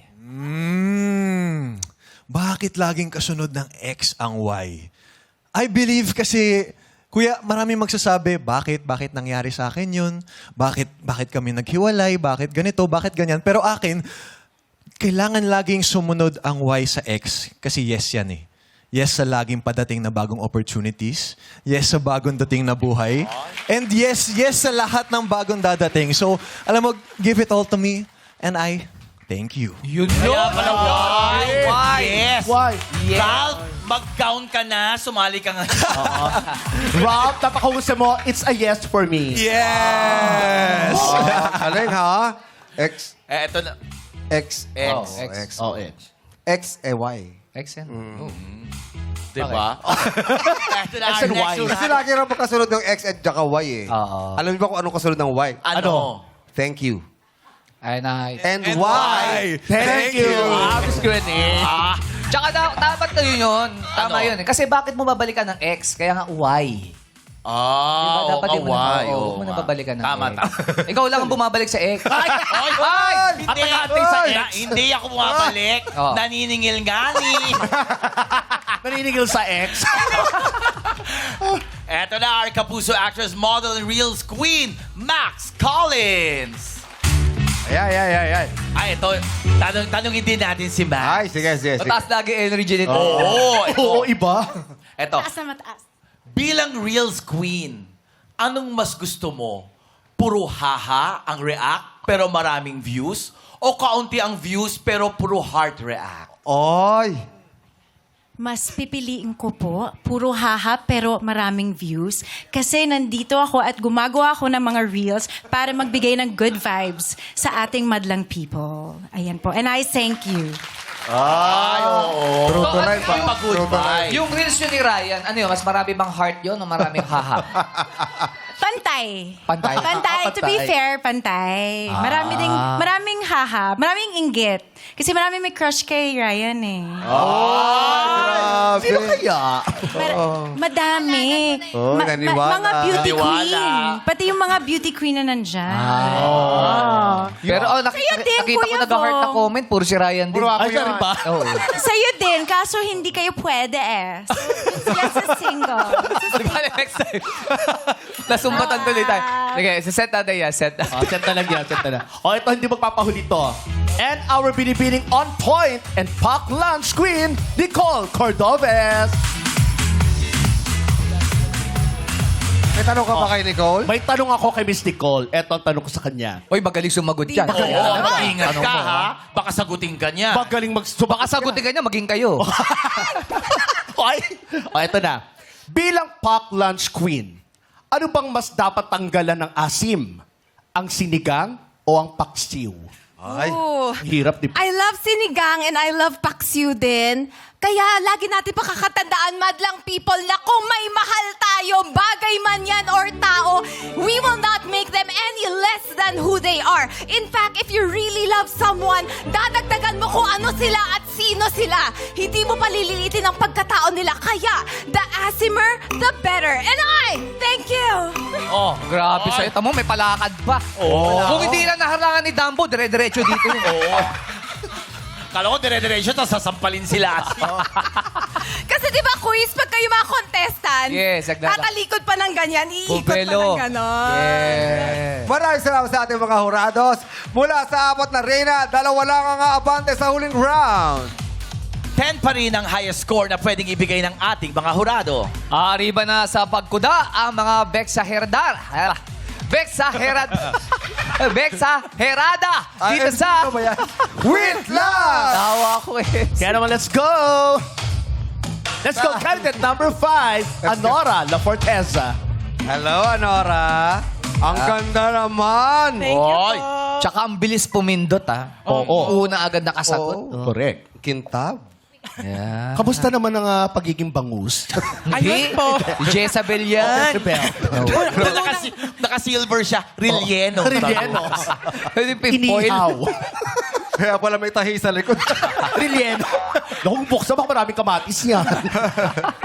Bakit laging kasunod ng X ang Y? I believe kasi, Kuya, maraming magsasabi, bakit nangyari sa akin yun? Bakit kami naghiwalay? Bakit ganito? Bakit ganyan? Pero akin, kailangan laging sumunod ang Y sa X. Kasi yes yan eh. Yes sa laging padating na bagong opportunities. Yes sa bagong dating na buhay. And yes sa lahat ng bagong dadating. So, alam mo, give it all to me. And I thank you. Yun Kaya pala, why? Yes. Why? Yes. Ralph, mag-count ka na. Sumali ka nga. Ralph, napakahusay mo. It's a yes for me. Yes! Galing, ha? X. Eto na. X. X. X. Oh, X. X, Y. X yan? Oh. Diba? Eto na X our and next Y. Kasi lagi rin magkasunod ng X at saka Y eh. Oo. Alam niyo ba kung anong kasunod ng Y? Ano? Thank you. Ay, nice. And Y. Thank you. Miss Grenade. Tsaka dapat na yun. Tama yun. Kasi bakit mo babalikan ng X? Kaya nga Y. Diba? Dapat di mo na, huwag mo na babalikan ng Tama, X. tama. Ikaw lang ang bumabalik sa X. Hindi, hindi ako bumabalik. Oh. Naniningil nga ni. Naninigil sa X. Eto na, our Kapuso actress, model, and Reels queen, Max Collins. Ay. Ay, ito, tanongin din natin si Max. Ay, sige. Mataas lagi energy nito. Oo, iba. Eto, Taas na mataas. bilang Reels queen, anong mas gusto mo? Puro haha ang react pero maraming views? O kaunti ang views pero puro heart react? Oy. Mas pipiliin ko po, puro haha pero maraming views. Kasi nandito ako at gumagawa ako ng mga reels para magbigay ng good vibes sa ating madlang people. Ayan po. And I thank you. Ay, oo. True to life, Yung ah. pag-good True to life. vibe. Yung reels yun ni Ryan, ano yun? Mas marami bang heart yun o maraming haha? Pantay. Pantay? Pantay. To be fair, pantay. Maraming haha, maraming inggit. Kasi marami may crush kay Ryan eh. Grabe. Sino kaya? Madami. naniwala. Mga beauty Naniwala. queen. Pati yung mga beauty queen na nandyan. Pero Sa'yo din, nakita ko Kuya nag-heart na Bo. comment, puro si Ryan din. Ay, siya rin ba? Oo. Sa'yo din, kaso hindi kayo pwede eh. Yes, a single. Di ba, next time? Nasumbatan tuloy tayo. Sige, set natin yan, set. Set na lang yan, set na lang. O, ito hindi magpapahuli to. And our binibining on point and pack lunch queen, Nicole Cordoves. May tanong ka ba kay Nicole? May tanong ako kay Miss Nicole. Ito ang tanong ko sa kanya. Uy, magaling sumagot yan. Oo, ingat ka ha. Baka sagutin ka niya. Magaling Baka sagutin ka niya, maging kayo. Ay, o, ito na. Bilang pack lunch queen, ano bang mas dapat tanggalan ng asim? Ang sinigang o ang paksiw? Ay. Hirap, di ba? I love sinigang and I love paksiw din. Kaya lagi natin pakakatandaan, madlang people, na kung may mahal tayo, bagay man yan or tao, we will not make them any less than who they are. In fact, if you really love someone, dadagdagan mo kung ano sila at sino sila. Hindi mo palililitin ang pagkatao nila. Kaya, the assimer, the better. And I thank you. Oh, grabe sa'yo. Tamo, may palakad pa. Kung hindi na naharangan ni Dumbo, dire-diretso dito. Kala ko dire-diretso, tapos sasampalin sila. Kasi di ba quiz, pag kayo mga contestant, Yes, exactly. tatalikod pa ng ganyan, iikot pa Bubelo. ng ganon. Yeah. Maraming salamat sa ating mga hurados. Mula sa apat na reyna, 2 lang ang aabante sa huling round. 10 pa rin ang highest score na pwedeng ibigay ng ating mga hurado. Arriba na sa pagkuda ang mga Bexaherada dito sa With love! tawa ko eh. Kaya naman, let's go! Let's go, candidate number 5, Anora La Forteza. Hello, Anora. Ang ganda naman. Oy, Tsaka ang bilis pumindot Oo. Una agad nakasagot. Correct. Kintab. Yeah. Kamusta naman ang pagiging bangus? Hindi. Jezabel yan. naka-silver siya. Rilleno. Rilleno. Hindi pinpoil. Inihaw. Kaya pala may tahi sa likod. Rilien. Naku, buksan baka maraming kamatis niya.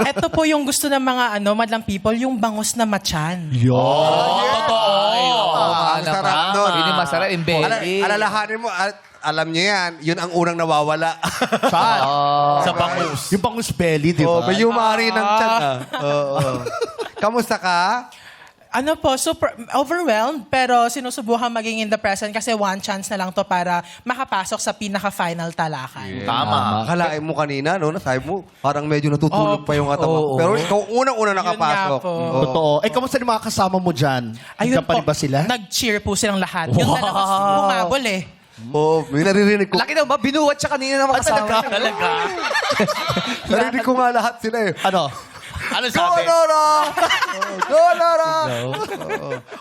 Ito po yung gusto ng mga madlang people, yung bangus na machan. Ang sarap nun. Yun yung masarap, yung belly. Alalahanin mo, alam niyo yan, yun ang unang nawawala. Saan? Sa bangus. Yung bangus belly, di Oh, ba? may yumari ng tiyan. Oo. Kamusta ka? Ano po, super overwhelmed, pero sinusubukan maging in the present kasi one chance na lang to para makapasok sa pinaka-final talakan. Tama. Akalain mo kanina, no? Nasabi mo, parang medyo natutulog pa yung katawan. Oo. Pero ikaw unang-una nakapasok. Yun nga po. Oo. Totoo. Eh, kamusta yung mga kasama mo dyan? Ayun Ka pa rin ba sila? Nag-cheer po silang lahat. Yung dalawa bumabol eh. Oh, may naririnig ko. Laki daw ba? Binuwat siya kanina na makasama. Talaga? Narinig ko nga lahat sila eh. Ano? Ano Go, sabi? Nora! Go, Nora!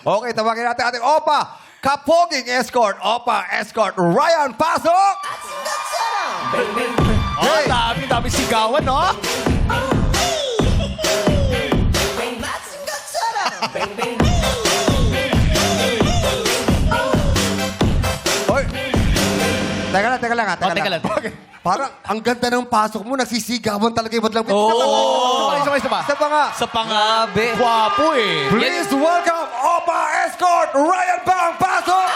Okay, tawagin natin ating Opa. Kapoging Escort. Opa Escort. Ryan, pasok! Hey! Dami sigawan, no? Hoy! Teka lang. Teka lang. Parang ang ganda ng pasok mo, nagsisigawan talaga yung madlang. Isa pa. Isa pa nga. Sa panga. Grabe. Guwapo eh. Please welcome Opa Escort, Ryan Bang, pasok!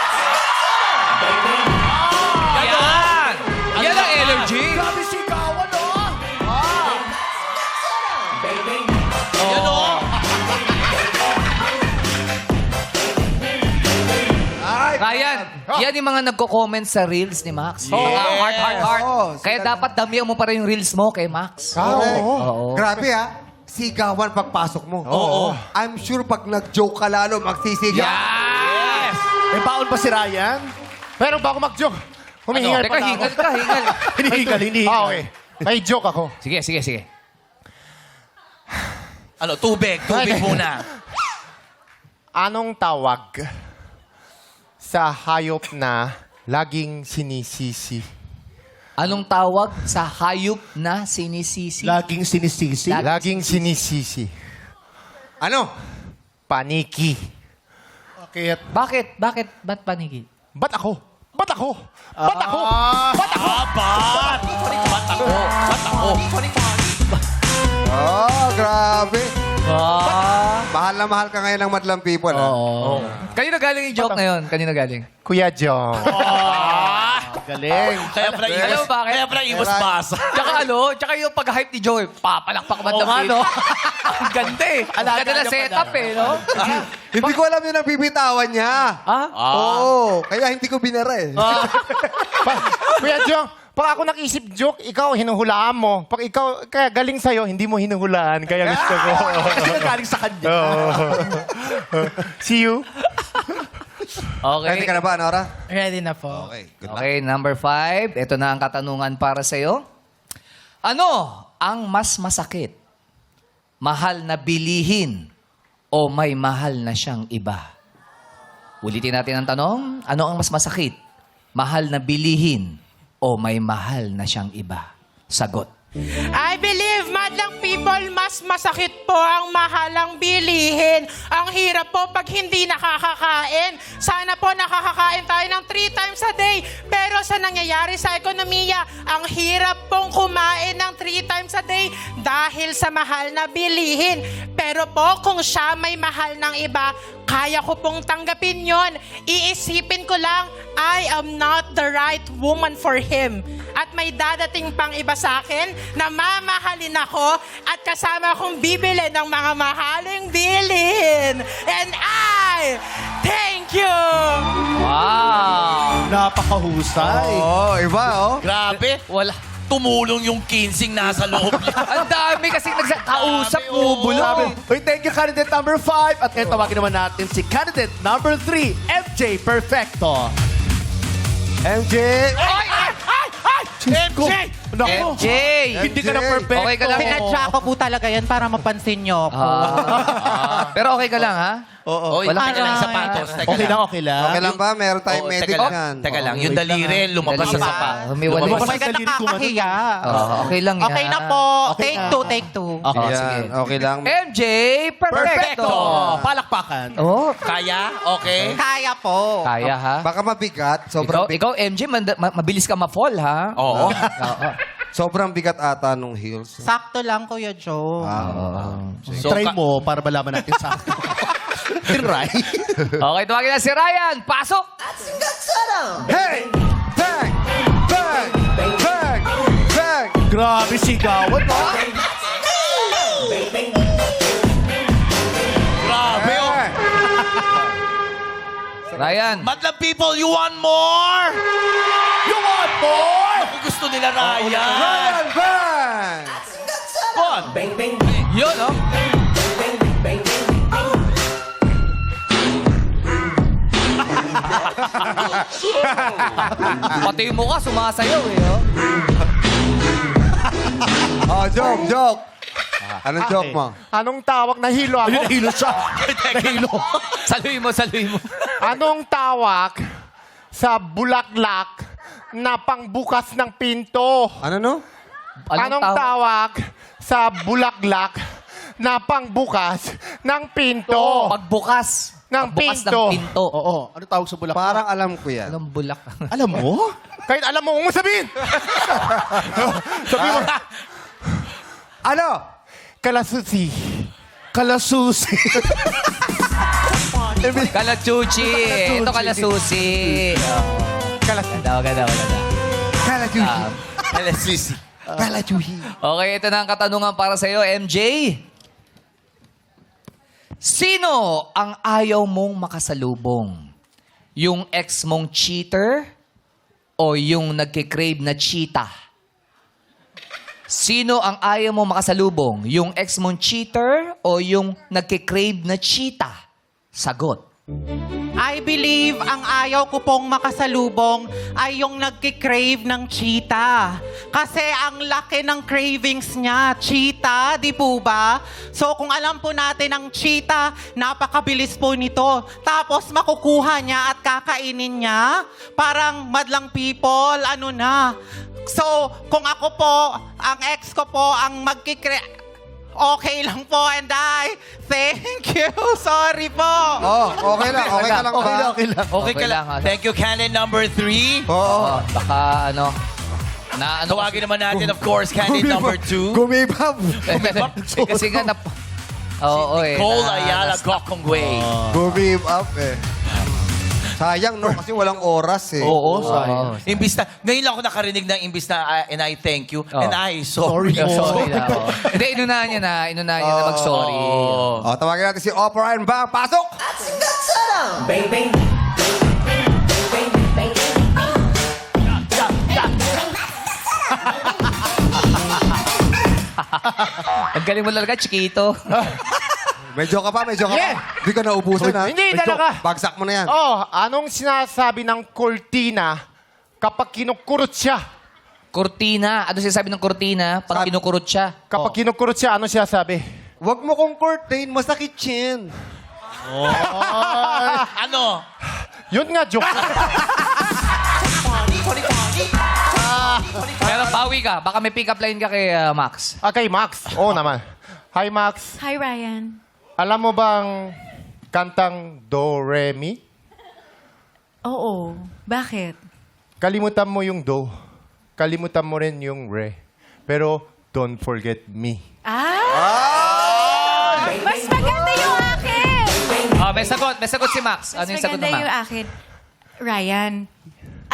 Yan! Yan ang energy. Dami sigawan, no? Yan o. Ryan, yan yung mga nagko-comment sa reels ni Max. Mga heart. Oo, Kaya sila- dapat damihan mo pa rin yung reels mo kay Max. Oo. Grabe ha. Sigawan pagpasok mo. Oo. I'm sure pag nag-joke ka lalo, magsisigaw. Yes! May baon pa si Ryan? Pero bago mag-joke, humihingal Teka, pala ako. hingal ka, hingal. Hinihingal. Ah, okay. May joke ako. Sige. Ano, tubig muna. Anong tawag sa hayop na laging sinisisi? Anong tawag sa hayop na sinisisi? Laging sinisisi. Laging sinisisi. Ano? Paniki. Bakit? Bakit? Ba't panigi? Ba't ako? Ba't ako? Ba't ako? Ba't ako? Oh, grabe. Mahal na mahal ka ngayon ng madlang people. Oo. Kanino galing yung joke na yun? Kanino galing? Kuya John. Galing. Kaya pala Alam iwas, mo bakit? kaya pala iwas basa. Tsaka yung pag-hype ni Joey, papalakpak man Oo nga, no? Ang ganda eh. Ang ganda na setup eh, no? Hindi ko alam yun ang bibitawan niya. Ah? Oo. Kaya hindi ko binara eh. Kuya John, pag ako nakisip joke, ikaw hinuhulaan mo. Pag ikaw, kaya galing sa'yo, hindi mo hinuhulaan. Kaya gusto ko. Kasi nagaling sa kanya. See you. Okay. Ready ka na ba, Nora? Ready na po. Okay, good luck. Okay, number 5. Ito na ang katanungan para sa'yo. Ano ang mas masakit? Mahal na bilihin o may mahal na siyang iba? Ulitin natin ang tanong. Ano ang mas masakit? Mahal na bilihin o may mahal na siyang iba? Sagot. I believe, madlang people, mas masakit po ang mahalang bilihin. Ang hirap po pag hindi nakakakain. Sana po nakakakain tayo ng 3 times a day. Pero sa nangyayari sa ekonomiya, ang hirap pong kumain ng 3 times a day dahil sa mahal na bilihin. Pero po, kung siya may mahal ng iba, kaya ko pong tanggapin yon. Iisipin ko lang, I am not the right woman for him. At may dadating pang iba sa akin na mamahalin ako at kasama kong bibili ng mga mahaling bilhin. And I thank you! Wow! Napakahusay. Oo, iba oh. Grabe. Wala. Tumulong yung 15 nasa loob niya. Ang dami kasi nagsakausap mo, bulong. Uy, thank you, candidate number 5. At ngayon, tawagin naman natin si candidate number 3, MJ Perfecto. MJ! MJ! Naku, MJ! hindi ka na perfecto. Okay ka lang. Pinadya ko po talaga yan para mapansin niyo ako. Pero okay ka lang, ha? Oo. Walang Teka lang, sapatos. Teka Okay lang, lang. okay lang. Okay lang ba? Meron tayong Oo, medic teka lang. dyan. Teka lang, yung daliri lumabas sa sapatos. Humiwalay. Lumabas Oh my ang God, daliri ko, nakakahiya. Okay lang yan. Okay na po. Okay Take na. two, take two. Okay, Yan, sige. okay lang. MJ, perfecto! Palakpakan. Oh, Kaya? Okay? Kaya po. kaya ha? Baka mabigat. Sobrang, Ikaw MJ, mabilis ka ma-fall ha? Oo. sobrang bigat ata nung heels. Sakto lang, Kuya Joe. So, Try mo para malaman natin sa Try. Okay, tuwagin na si Ryan. Pasok! Hey! Bang! Bang! Bang! Bang! Grabe sigawan, no? Grabe, oh. Ryan. Madlang people, you want more? You want more? Ako gusto nila Ryan. Ryan Bang! What? Yun, oh. Pati mo ka, sumasayaw eh, oh. Oh, joke. Anong joke mo? Anong tawag? Nahilo ako. Nahilo siya. Nahilo. Saluhin mo. Anong tawag sa bulaklak na pangbukas ng pinto? Ano no? Anong tawag sa bulaklak na pangbukas ng pinto? Pagbukas. Ng Pagbukas pinto. ng pinto. Oo. Ano tawag sa bulak? Parang alam ko yan. Anong bulak? Alam mo? Kahit alam mo, huwag mo sabihin! Sabi mo, Ano? kalasusi. Kalasusi. Kalachuchi. Ito kalasusi. Ganda. Kalasusi. Okay, ito na ang katanungan para sa iyo, MJ. Sino ang ayaw mong makasalubong? Yung ex mong cheater o yung nagkikrave na cheetah? Sino ang ayaw mong makasalubong? Yung ex mong cheater o yung nagkikrave na cheetah? Sagot. I believe ang ayaw ko pong makasalubong ay yung nagkikrave ng cheetah. Kasi ang laki ng cravings niya, cheetah, di po ba? So kung alam po natin ang cheetah, napakabilis po nito. Tapos makukuha niya at kakainin niya. Parang madlang people, ano na. So kung ako po, ang ex ko po, ang magkikrave... Okay lang po, and I thank you. Sorry po. Oh, okay lang. Okay ka lang ba? Okay ka lang. ha? Thank you, Canon number 3. Oh, baka ano... Tawagin naman natin, of course, Canon number 2. Gumibab. kasi nga Oo, eh. Cole Ayala Gokongwei. Gumibab eh. Sayang, no? Kasi walang oras eh. Oo, sayang. Imbis na, ngayon lang ako nakarinig ng imbis na and I thank you, and I sorry. Sorry na. Hindi, inunahan niya na mag-sorry. Oh, tawagin natin si Opa Ryan Bang. Pasok! Ang galing mo talaga, Chiquito. Medyo ka pa. Hindi ka naubusan, ha? Hindi, Medyo, talaga. bagsak mo na yan. Oh, anong sinasabi ng kortina kapag kinukurot siya? Cortina. Ano sinasabi ng cortina pag kinukurot siya? Kapag kinukurot siya, anong sinasabi? Huwag mo kong curtain, masakit yan. Ano? Yun nga, joke. Pero pawi ka. Baka may pick-up line ka kay Max. Okay, Max. Oo naman. Hi, Max. Hi, Ryan. Alam mo bang kantang Do, Re, Mi? Oo. Bakit? Kalimutan mo yung Do. Kalimutan mo rin yung Re. Pero don't forget me. Mas maganda yung akin! Oh, may sagot si Max. Ano Mas yung sagot maganda ng yung Max? akin. Ryan,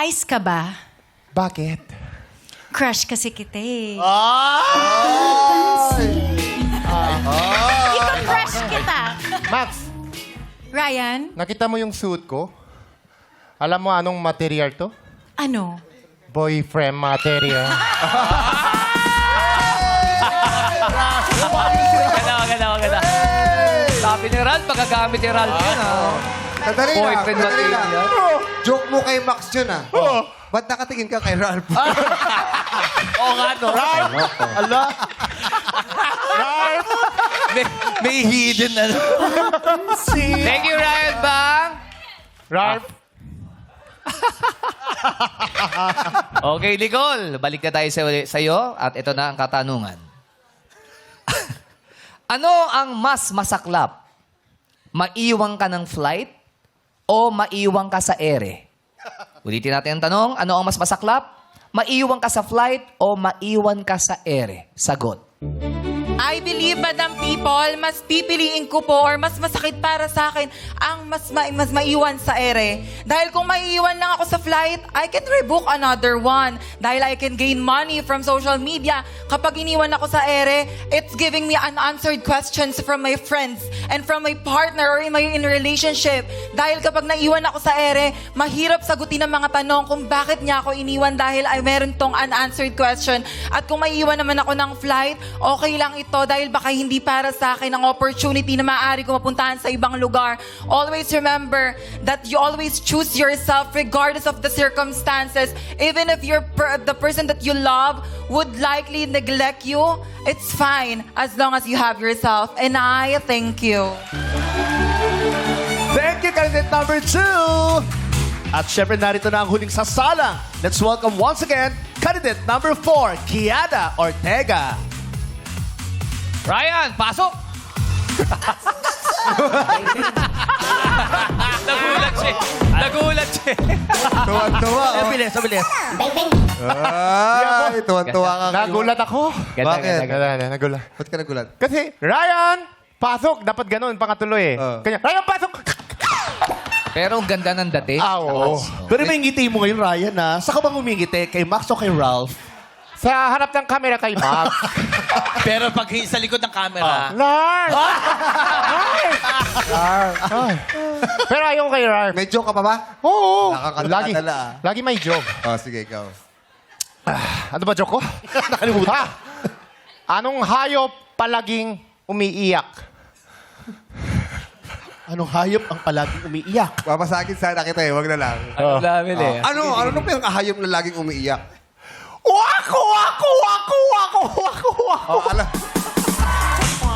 ice ka ba? Bakit? Crush kasi kita eh. Ika-crush kita. Max, Ryan, nakita mo yung suit ko? Alam mo anong material to? ano? Boyfriend material. Maganda. Sabi ni Ralph, pagagamit ni Ralph yun, ha? Sandali lang. Boyfriend Sandali lang. material. Joke mo kay Max yun, ha? Ba't nakatingin ka kay Ralph? Oo nga, no? Ralph! may hidden ano. Thank you, Ryan Bang. Ralph. Okay, Nicole. Balik na tayo sa iyo. At ito na ang katanungan. Ano ang mas masaklap? Maiwan ka ng flight o maiwan ka sa ere? Ulitin natin ang tanong. Ano ang mas masaklap? Maiwan ka sa flight o maiwan ka sa ere? Sagot. I believe, Madam People, mas pipiliin ko po or mas masakit para sa akin ang mas maiwan sa ere. Dahil kung maiiwan lang ako sa flight, I can rebook another one. Dahil I can gain money from social media. Kapag iniwan ako sa ere, it's giving me unanswered questions from my friends and from my partner or in relationship. Dahil kapag naiwan ako sa ere, mahirap sagutin ang mga tanong kung bakit niya ako iniwan dahil ay meron tong unanswered question. At kung maiiwan naman ako ng flight, okay lang ito dahil baka hindi para sa akin ang opportunity na maaari ko mapuntahan sa ibang lugar. Always remember that you always choose yourself regardless of the circumstances. Even if the person that you love would likely neglect you, it's fine as long as you have yourself. And I thank you. Thank you, candidate number 2. At syempre narito na ang huling sasalang. Let's welcome once again, candidate number 4, Kiana Ortega. Ryan, pasok! Nagulat siya. Tuwan-tuwa. oh. Bilis. Ay, tuwan-tuwa ka. Nagulat ako. Bakit? Nagulat. Ba't ka nagulat? Kasi, Ryan, pasok. Dapat ganun, pangatuloy eh. Kanya, Ryan, pasok! Pero ang ganda ng dati. Oo. Pero may ngiti mo ngayon, Ryan, ha? Saan ka bang umingiti? Kay Max o kay Ralph? Sa harap ng camera kay Max. Pero pag sa likod ng camera, Lars! Pero ayaw kay Ralph. May joke ka pa ba? Oo. Nakakadala. Lagi may joke. Oh, sige, ikaw. Ano ba joke ko? Nakalimutan. Anong hayop palaging umiiyak? Anong hayop ang palaging umiiyak? Papasagin sana kita eh, wag na lang. Ano namin eh. Ano nung yung hayop na laging umiiyak? Wako!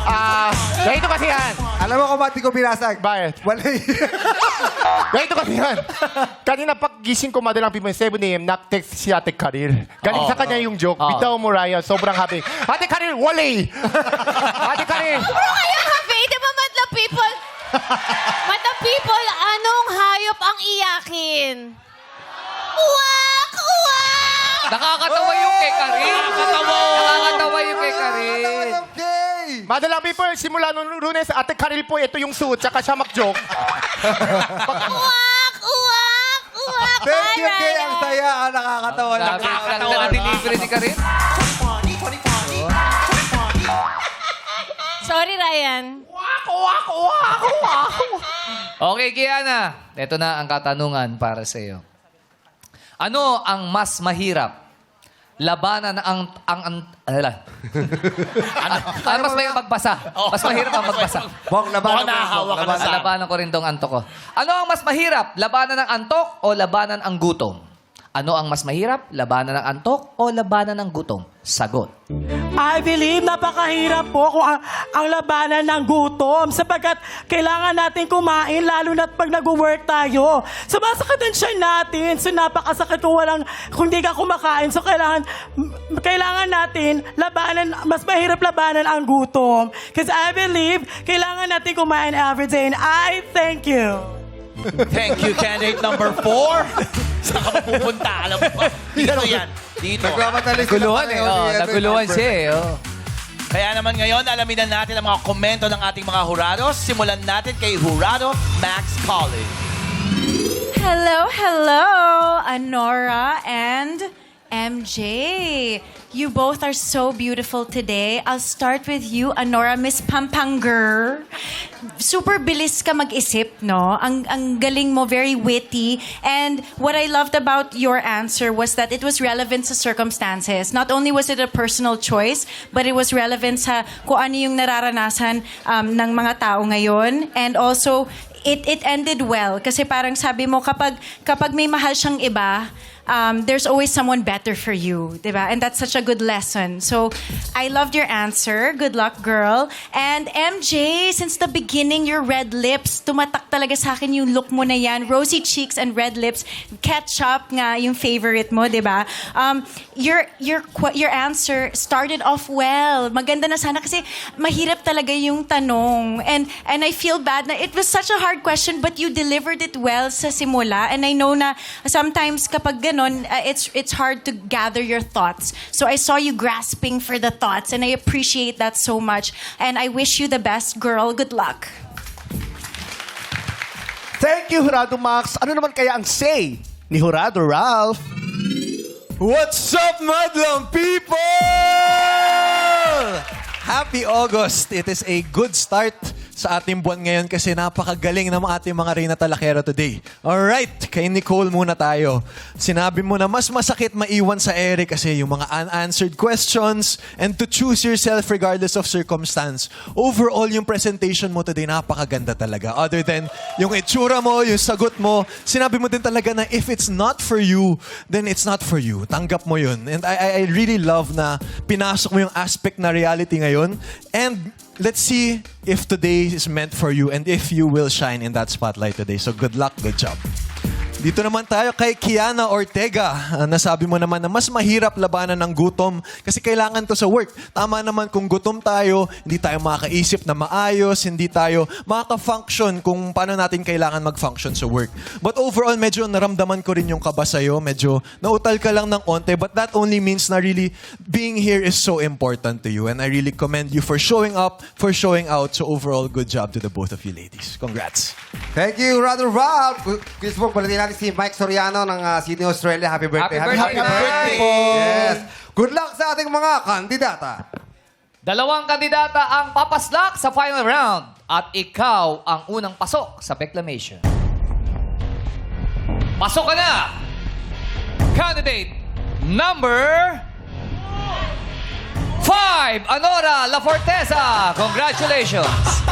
Alam, Ganito kasi yan. alam mo kung ba't di ko binasag? Bakit? Wala Ganito kasi yan. Kanina paggising ko, madalang people, 7 a.m., nak-text si Ate Karil. Galing sa kanya yung joke. Bitaw mo, Ryan. Sobrang happy. Ate Karil, wali! Ate Karil! Puro kayo happy, di ba, Madlang People? Madlang People, anong hayop ang iyakin? Uwak! Nakakatawa yung kay Karin. Nakakatawa yung kay Karin. Madalang people, simula nung Lunes, Ate Karil po, ito yung suit, tsaka siya mag-joke. Uwak! Thank you, Bye, Kay. Ryan. Ang saya. Nakakatawa lang. Ang ganda ng delivery ni Karin. Sorry, Ryan. Okay, Kiana. Ito na ang katanungan para sa iyo. Ano ang mas mahirap? Labanan ang ano mas mahirap magbasa? Mas mahirap ang magbasa. Bong, labanan nakahawak ka na sa... Labanan ko rin tong antok ko. Ano ang mas mahirap? Labanan ng antok o labanan ang gutom? Ano ang mas mahirap? Labanan ng antok o labanan ng gutom? Sagot. I believe napakahirap po kung ang labanan ng gutom sapagkat kailangan natin kumain lalo na pag nag-work tayo. Sumasakit ang tiyan natin. So napakasakit kung hindi ka kumakain. So kailangan natin mas mahirap labanan ang gutom. Because I believe kailangan natin kumain every day. And I thank you. Thank you, candidate number 4. Saan ka pupunta? Alam mo ba? Dito yan. Dito. Naguluhan eh. Naguluhan siya eh. Kaya naman ngayon, alamin na natin ang mga komento ng ating mga hurados. Simulan natin kay Jurado Max College. Hello, Anora and MJ. You both are so beautiful today. I'll start with you, Anora, Miss Pampanger. Super bilis ka mag-isip, no? Ang galing mo, very witty. And what I loved about your answer was that it was relevant sa circumstances. Not only was it a personal choice, but it was relevant sa kung ano yung nararanasan ng mga tao ngayon. And also, it ended well. Kasi parang sabi mo, kapag may mahal siyang iba, there's always someone better for you, diba? And that's such a good lesson. So, I loved your answer. Good luck, girl. And MJ, since the beginning, your red lips, tumatak talaga sa akin yung look mo na yan. Rosy cheeks and red lips. Ketchup nga yung favorite mo, diba? Your answer started off well. Maganda na sana kasi mahirap talaga yung tanong. And I feel bad na it was such a hard question but you delivered it well sa simula. And I know na sometimes kapag ganon, it's hard to gather your thoughts. So I saw you grasping for the thoughts and I appreciate that so much. And I wish you the best, girl. Good luck. Thank you, Jurado Max. Ano naman kaya ang say ni Jurado Ralph? What's up, Madlang people? Happy August! It is a good start sa ating buwan ngayon kasi napakagaling ng ating mga Reyna Talakera today. Alright, kay Nicole muna tayo. Sinabi mo na mas masakit maiwan sa ere kasi yung mga unanswered questions and to choose yourself regardless of circumstance. Overall, yung presentation mo today, napakaganda talaga. Other than yung itsura mo, yung sagot mo, sinabi mo din talaga na if it's not for you, then it's not for you. Tanggap mo yun. And I really love na pinasok mo yung aspect na reality ngayon. And let's see if today is meant for you and if you will shine in that spotlight today. So good luck, good job. Dito naman tayo kay Kiana Ortega. Nasabi mo naman na mas mahirap labanan ng gutom kasi kailangan to sa work. Tama naman kung gutom tayo, hindi tayo makakaisip na maayos, hindi tayo makaka-function kung paano natin kailangan mag-function sa work. But overall, medyo naramdaman ko rin yung kaba sa'yo. Medyo nautal ka lang ng onte, but that only means na really being here is so important to you. And I really commend you for showing up, for showing out. So overall, good job to the both of you ladies. Congrats. Thank you, Rather Rob. Facebook, balitin natin si Mike Soriano ng Sydney, Australia. Happy birthday. Happy birthday. Yes. Good luck sa ating mga kandidata. 2 kandidata ang papaslak sa final round at ikaw ang unang pasok sa Peclamation. Pasok ka na! Candidate number 5, Anora La Forteza. Congratulations!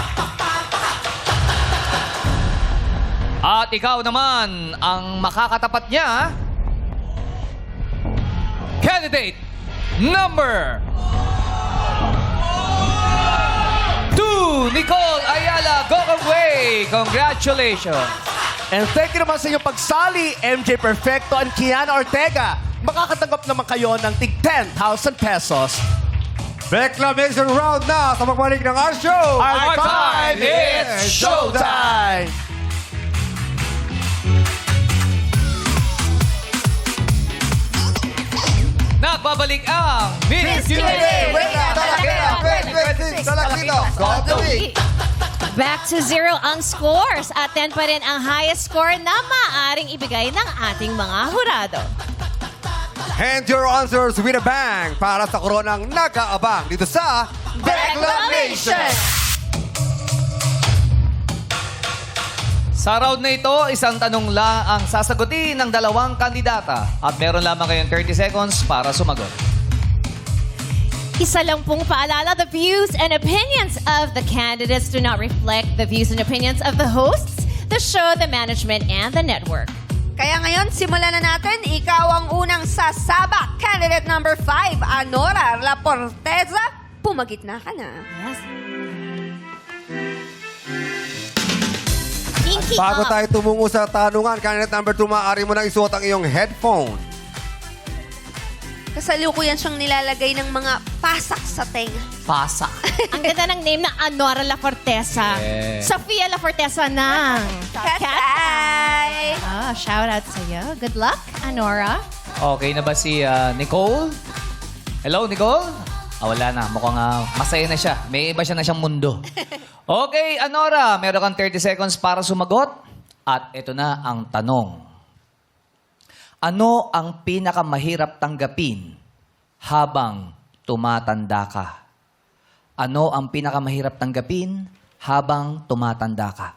At ikaw naman ang makakatapat niya. Candidate number 2, Nicole Ayala Gokongwei. Congratulations. And thank you naman sa inyong pagsali, MJ Perfecto and Kiana Ortega. Makakatanggap naman kayo ng tig 10,000 pesos. Reclamation round na sa pagbalik ng our show. Our time is showtime! Nagbabalik ang Miss Q&A Reyna Talakera 2026 Talakidos of the Week. Back to 0 ang scores at 10 pa rin ang highest score na maaaring ibigay ng ating mga hurado. And your answers with a bang para sa koronang nag-aabang dito sa Reclamation. Sa round na ito, isang tanong lang ang sasagutin ng 2 kandidata at meron lamang kayong 30 seconds para sumagot. Isa lang pong paalala, the views and opinions of the candidates do not reflect the views and opinions of the hosts, the show, the management, and the network. Kaya ngayon, simulan na natin. Ikaw ang unang sasabak. Candidate number 5, Anora La Forteza. Pumagitna ka na. Yes. Bago tayo tumungo sa tanungan, candidate number 2, maaari mo nang isuot ang iyong headphone. Kasalukuyan siyang nilalagay ng mga pasak sa tenga. Pasak. Ang ganda ng name na Anora La Forteza. Yeah. Sofia La Forteza ng Katay! Shout out sa iyo. Good luck, Anora. Okay na ba si Nicole? Hello, Nicole? Wala na. Mukhang masaya na siya. May iba siya na siyang mundo. Okay, Anora. Meron kang 30 seconds para sumagot. At ito na ang tanong. Ano ang pinakamahirap tanggapin habang tumatanda ka? Ano ang pinakamahirap tanggapin habang tumatanda ka?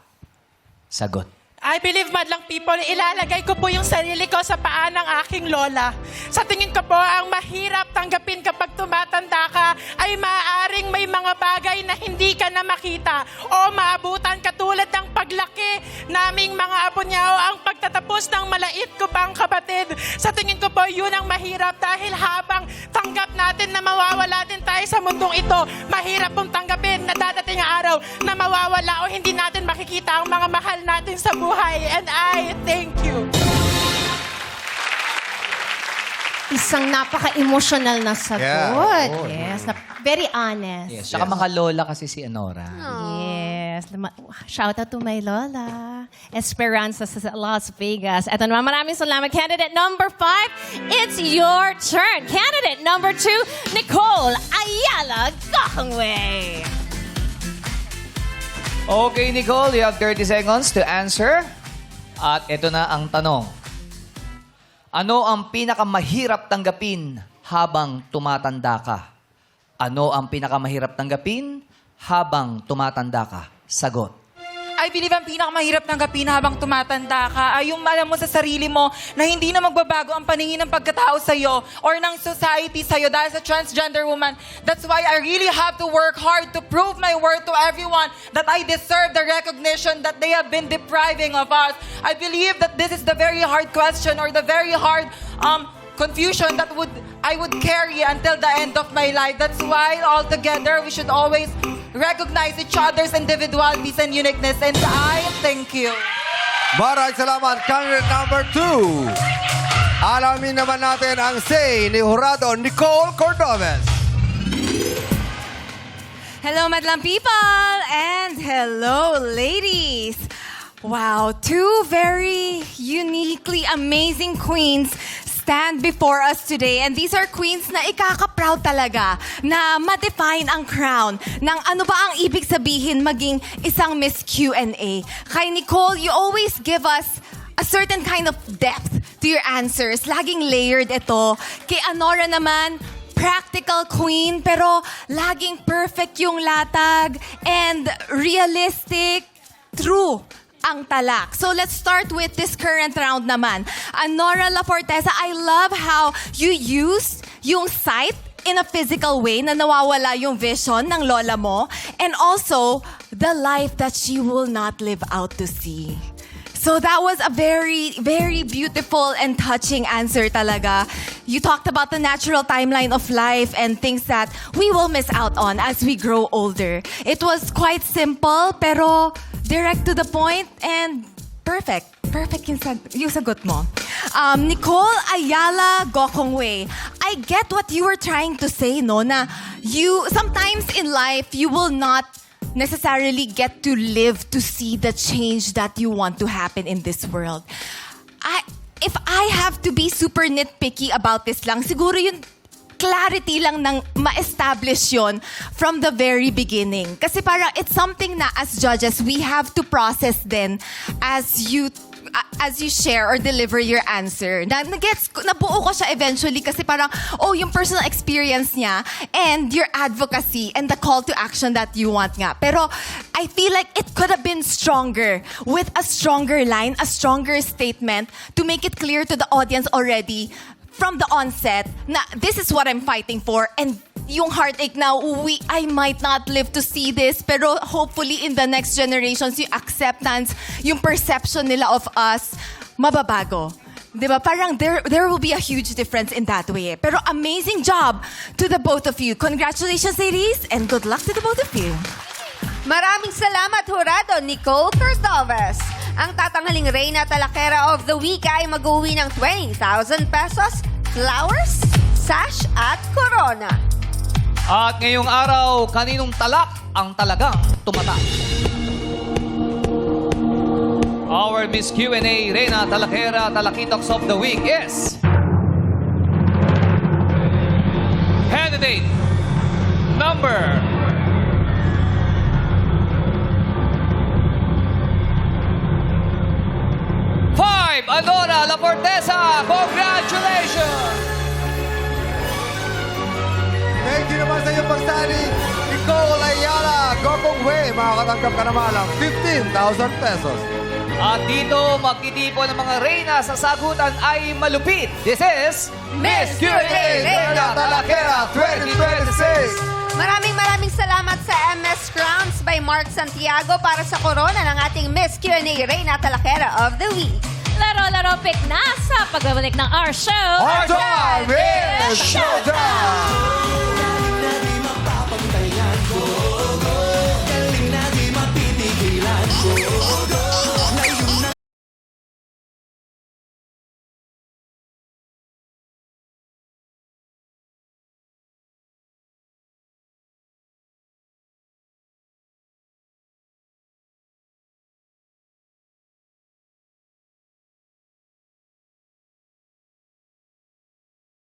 Sagot. I believe, madlang people, ilalagay ko po yung sarili ko sa paa ng aking lola. Sa tingin ko po, ang mahirap tanggapin kapag tumatanda ka ay maaaring may mga bagay na hindi ka na makita o maabutan katulad ng paglaki naming mga apo niya o ang pagtatapos ng malait ko pang kapatid. Sa Sa tingin ko po, yun ang mahirap dahil habang tanggap natin na mawawala din tayo sa mundong ito, mahirap pong tanggapin na dadating ang araw na mawawala o hindi natin makikita ang mga mahal natin sa buhay. And I thank you. Isang napaka-emotional na sagot. Yeah. Oh, Yes. Very honest. Yes. Saka mga lola kasi si Anora. Yes. Shout out to my lola. Esperanza sa Las Vegas. Eto naman, maraming salamat. Candidate number 5, it's your turn. Candidate number 2, Nicole Ayala Gokongwei. Okay, Nicole, you have 30 seconds to answer. At ito na ang tanong. Ano ang pinakamahirap tanggapin habang tumatanda ka? Ano ang pinakamahirap tanggapin habang tumatanda ka? Sagot. I believe ang pinakamahirap tanggapin habang tumatanda ka ay yung alam mo sa sarili mo na hindi na magbabago ang paningin ng pagkatao sa'yo or ng society sa'yo dahil sa transgender woman. That's why I really have to work hard to prove my worth to everyone that I deserve the recognition that they have been depriving of us. I believe that this is the very hard question or the very hard confusion that I would carry until the end of my life. That's why all together we should always recognize each other's individualities and uniqueness. And I thank you. Maraming salamat, candidate number 2. Alamin naman natin ang say ni Jurado Nicole Cordovez. Hello, madlang people! And hello, ladies! Wow, two very uniquely amazing queens stand before us today. And these are queens na ikaka-proud talaga na ma-define ang crown ng ano ba ang ibig sabihin maging isang Miss Q&A. Kay Nicole, you always give us a certain kind of depth to your answers. Laging layered ito. Kay Anora naman, practical queen, pero laging perfect yung latag and realistic, true ang talak. So let's start with this current round naman. Anora Laforteza, I love how you used yung sight in a physical way na nawawala yung vision ng lola mo, and also the life that she will not live out to see. So that was a very, very beautiful and touching answer talaga. You talked about the natural timeline of life and things that we will miss out on as we grow older. It was quite simple, pero direct to the point and perfect. Perfect yung sagot mo. Nicole Ayala Gokongwei, I get what you were trying to say, no? Na sometimes in life, you will not necessarily get to live to see the change that you want to happen in this world. If I have to be super nitpicky about this lang, siguro yun clarity lang ng ma-establish yon from the very beginning. Kasi parang it's something na as judges, we have to process then as you share or deliver your answer. Nabuo ko siya eventually kasi parang, yung personal experience niya and your advocacy and the call to action that you want nga. Pero I feel like it could have been stronger with a stronger line, a stronger statement to make it clear to the audience already from the onset na this is what I'm fighting for, and yung heartache na I might not live to see this, pero hopefully in the next generations, yung acceptance, yung perception nila of us, mababago. Diba? Parang there will be a huge difference in that way. Pero amazing job to the both of you. Congratulations, ladies, and good luck to the both of you. Maraming salamat, Jurado Nicole Cordovez. Ang tatanghaling Reyna Talakera of the Week ay mag-uwi ng 20,000 pesos, flowers, sash, at corona. At ngayong araw, kaninong talak ang talagang tumatak? Our Miss Q&A Reyna Talakera Talakitoks of the Week is candidate number 5, Anora Laforteza. Congratulations! Thank you naman sa iyong pagsali, Nicole Ayala Gokongwei. Makakatanggap ka naman ng 15,000 pesos. At dito, magtitipon ng mga reyna sa sagutan ay malupit. This is Miss Q&A Reyna Talakera 2026! Maraming salamat sa MS Crowns by Mark Santiago para sa corona ng ating Miss Q&A Reyna Talakera of the Week. laro-laro pick na sa pagbabalik ng our show. Our time is showtime!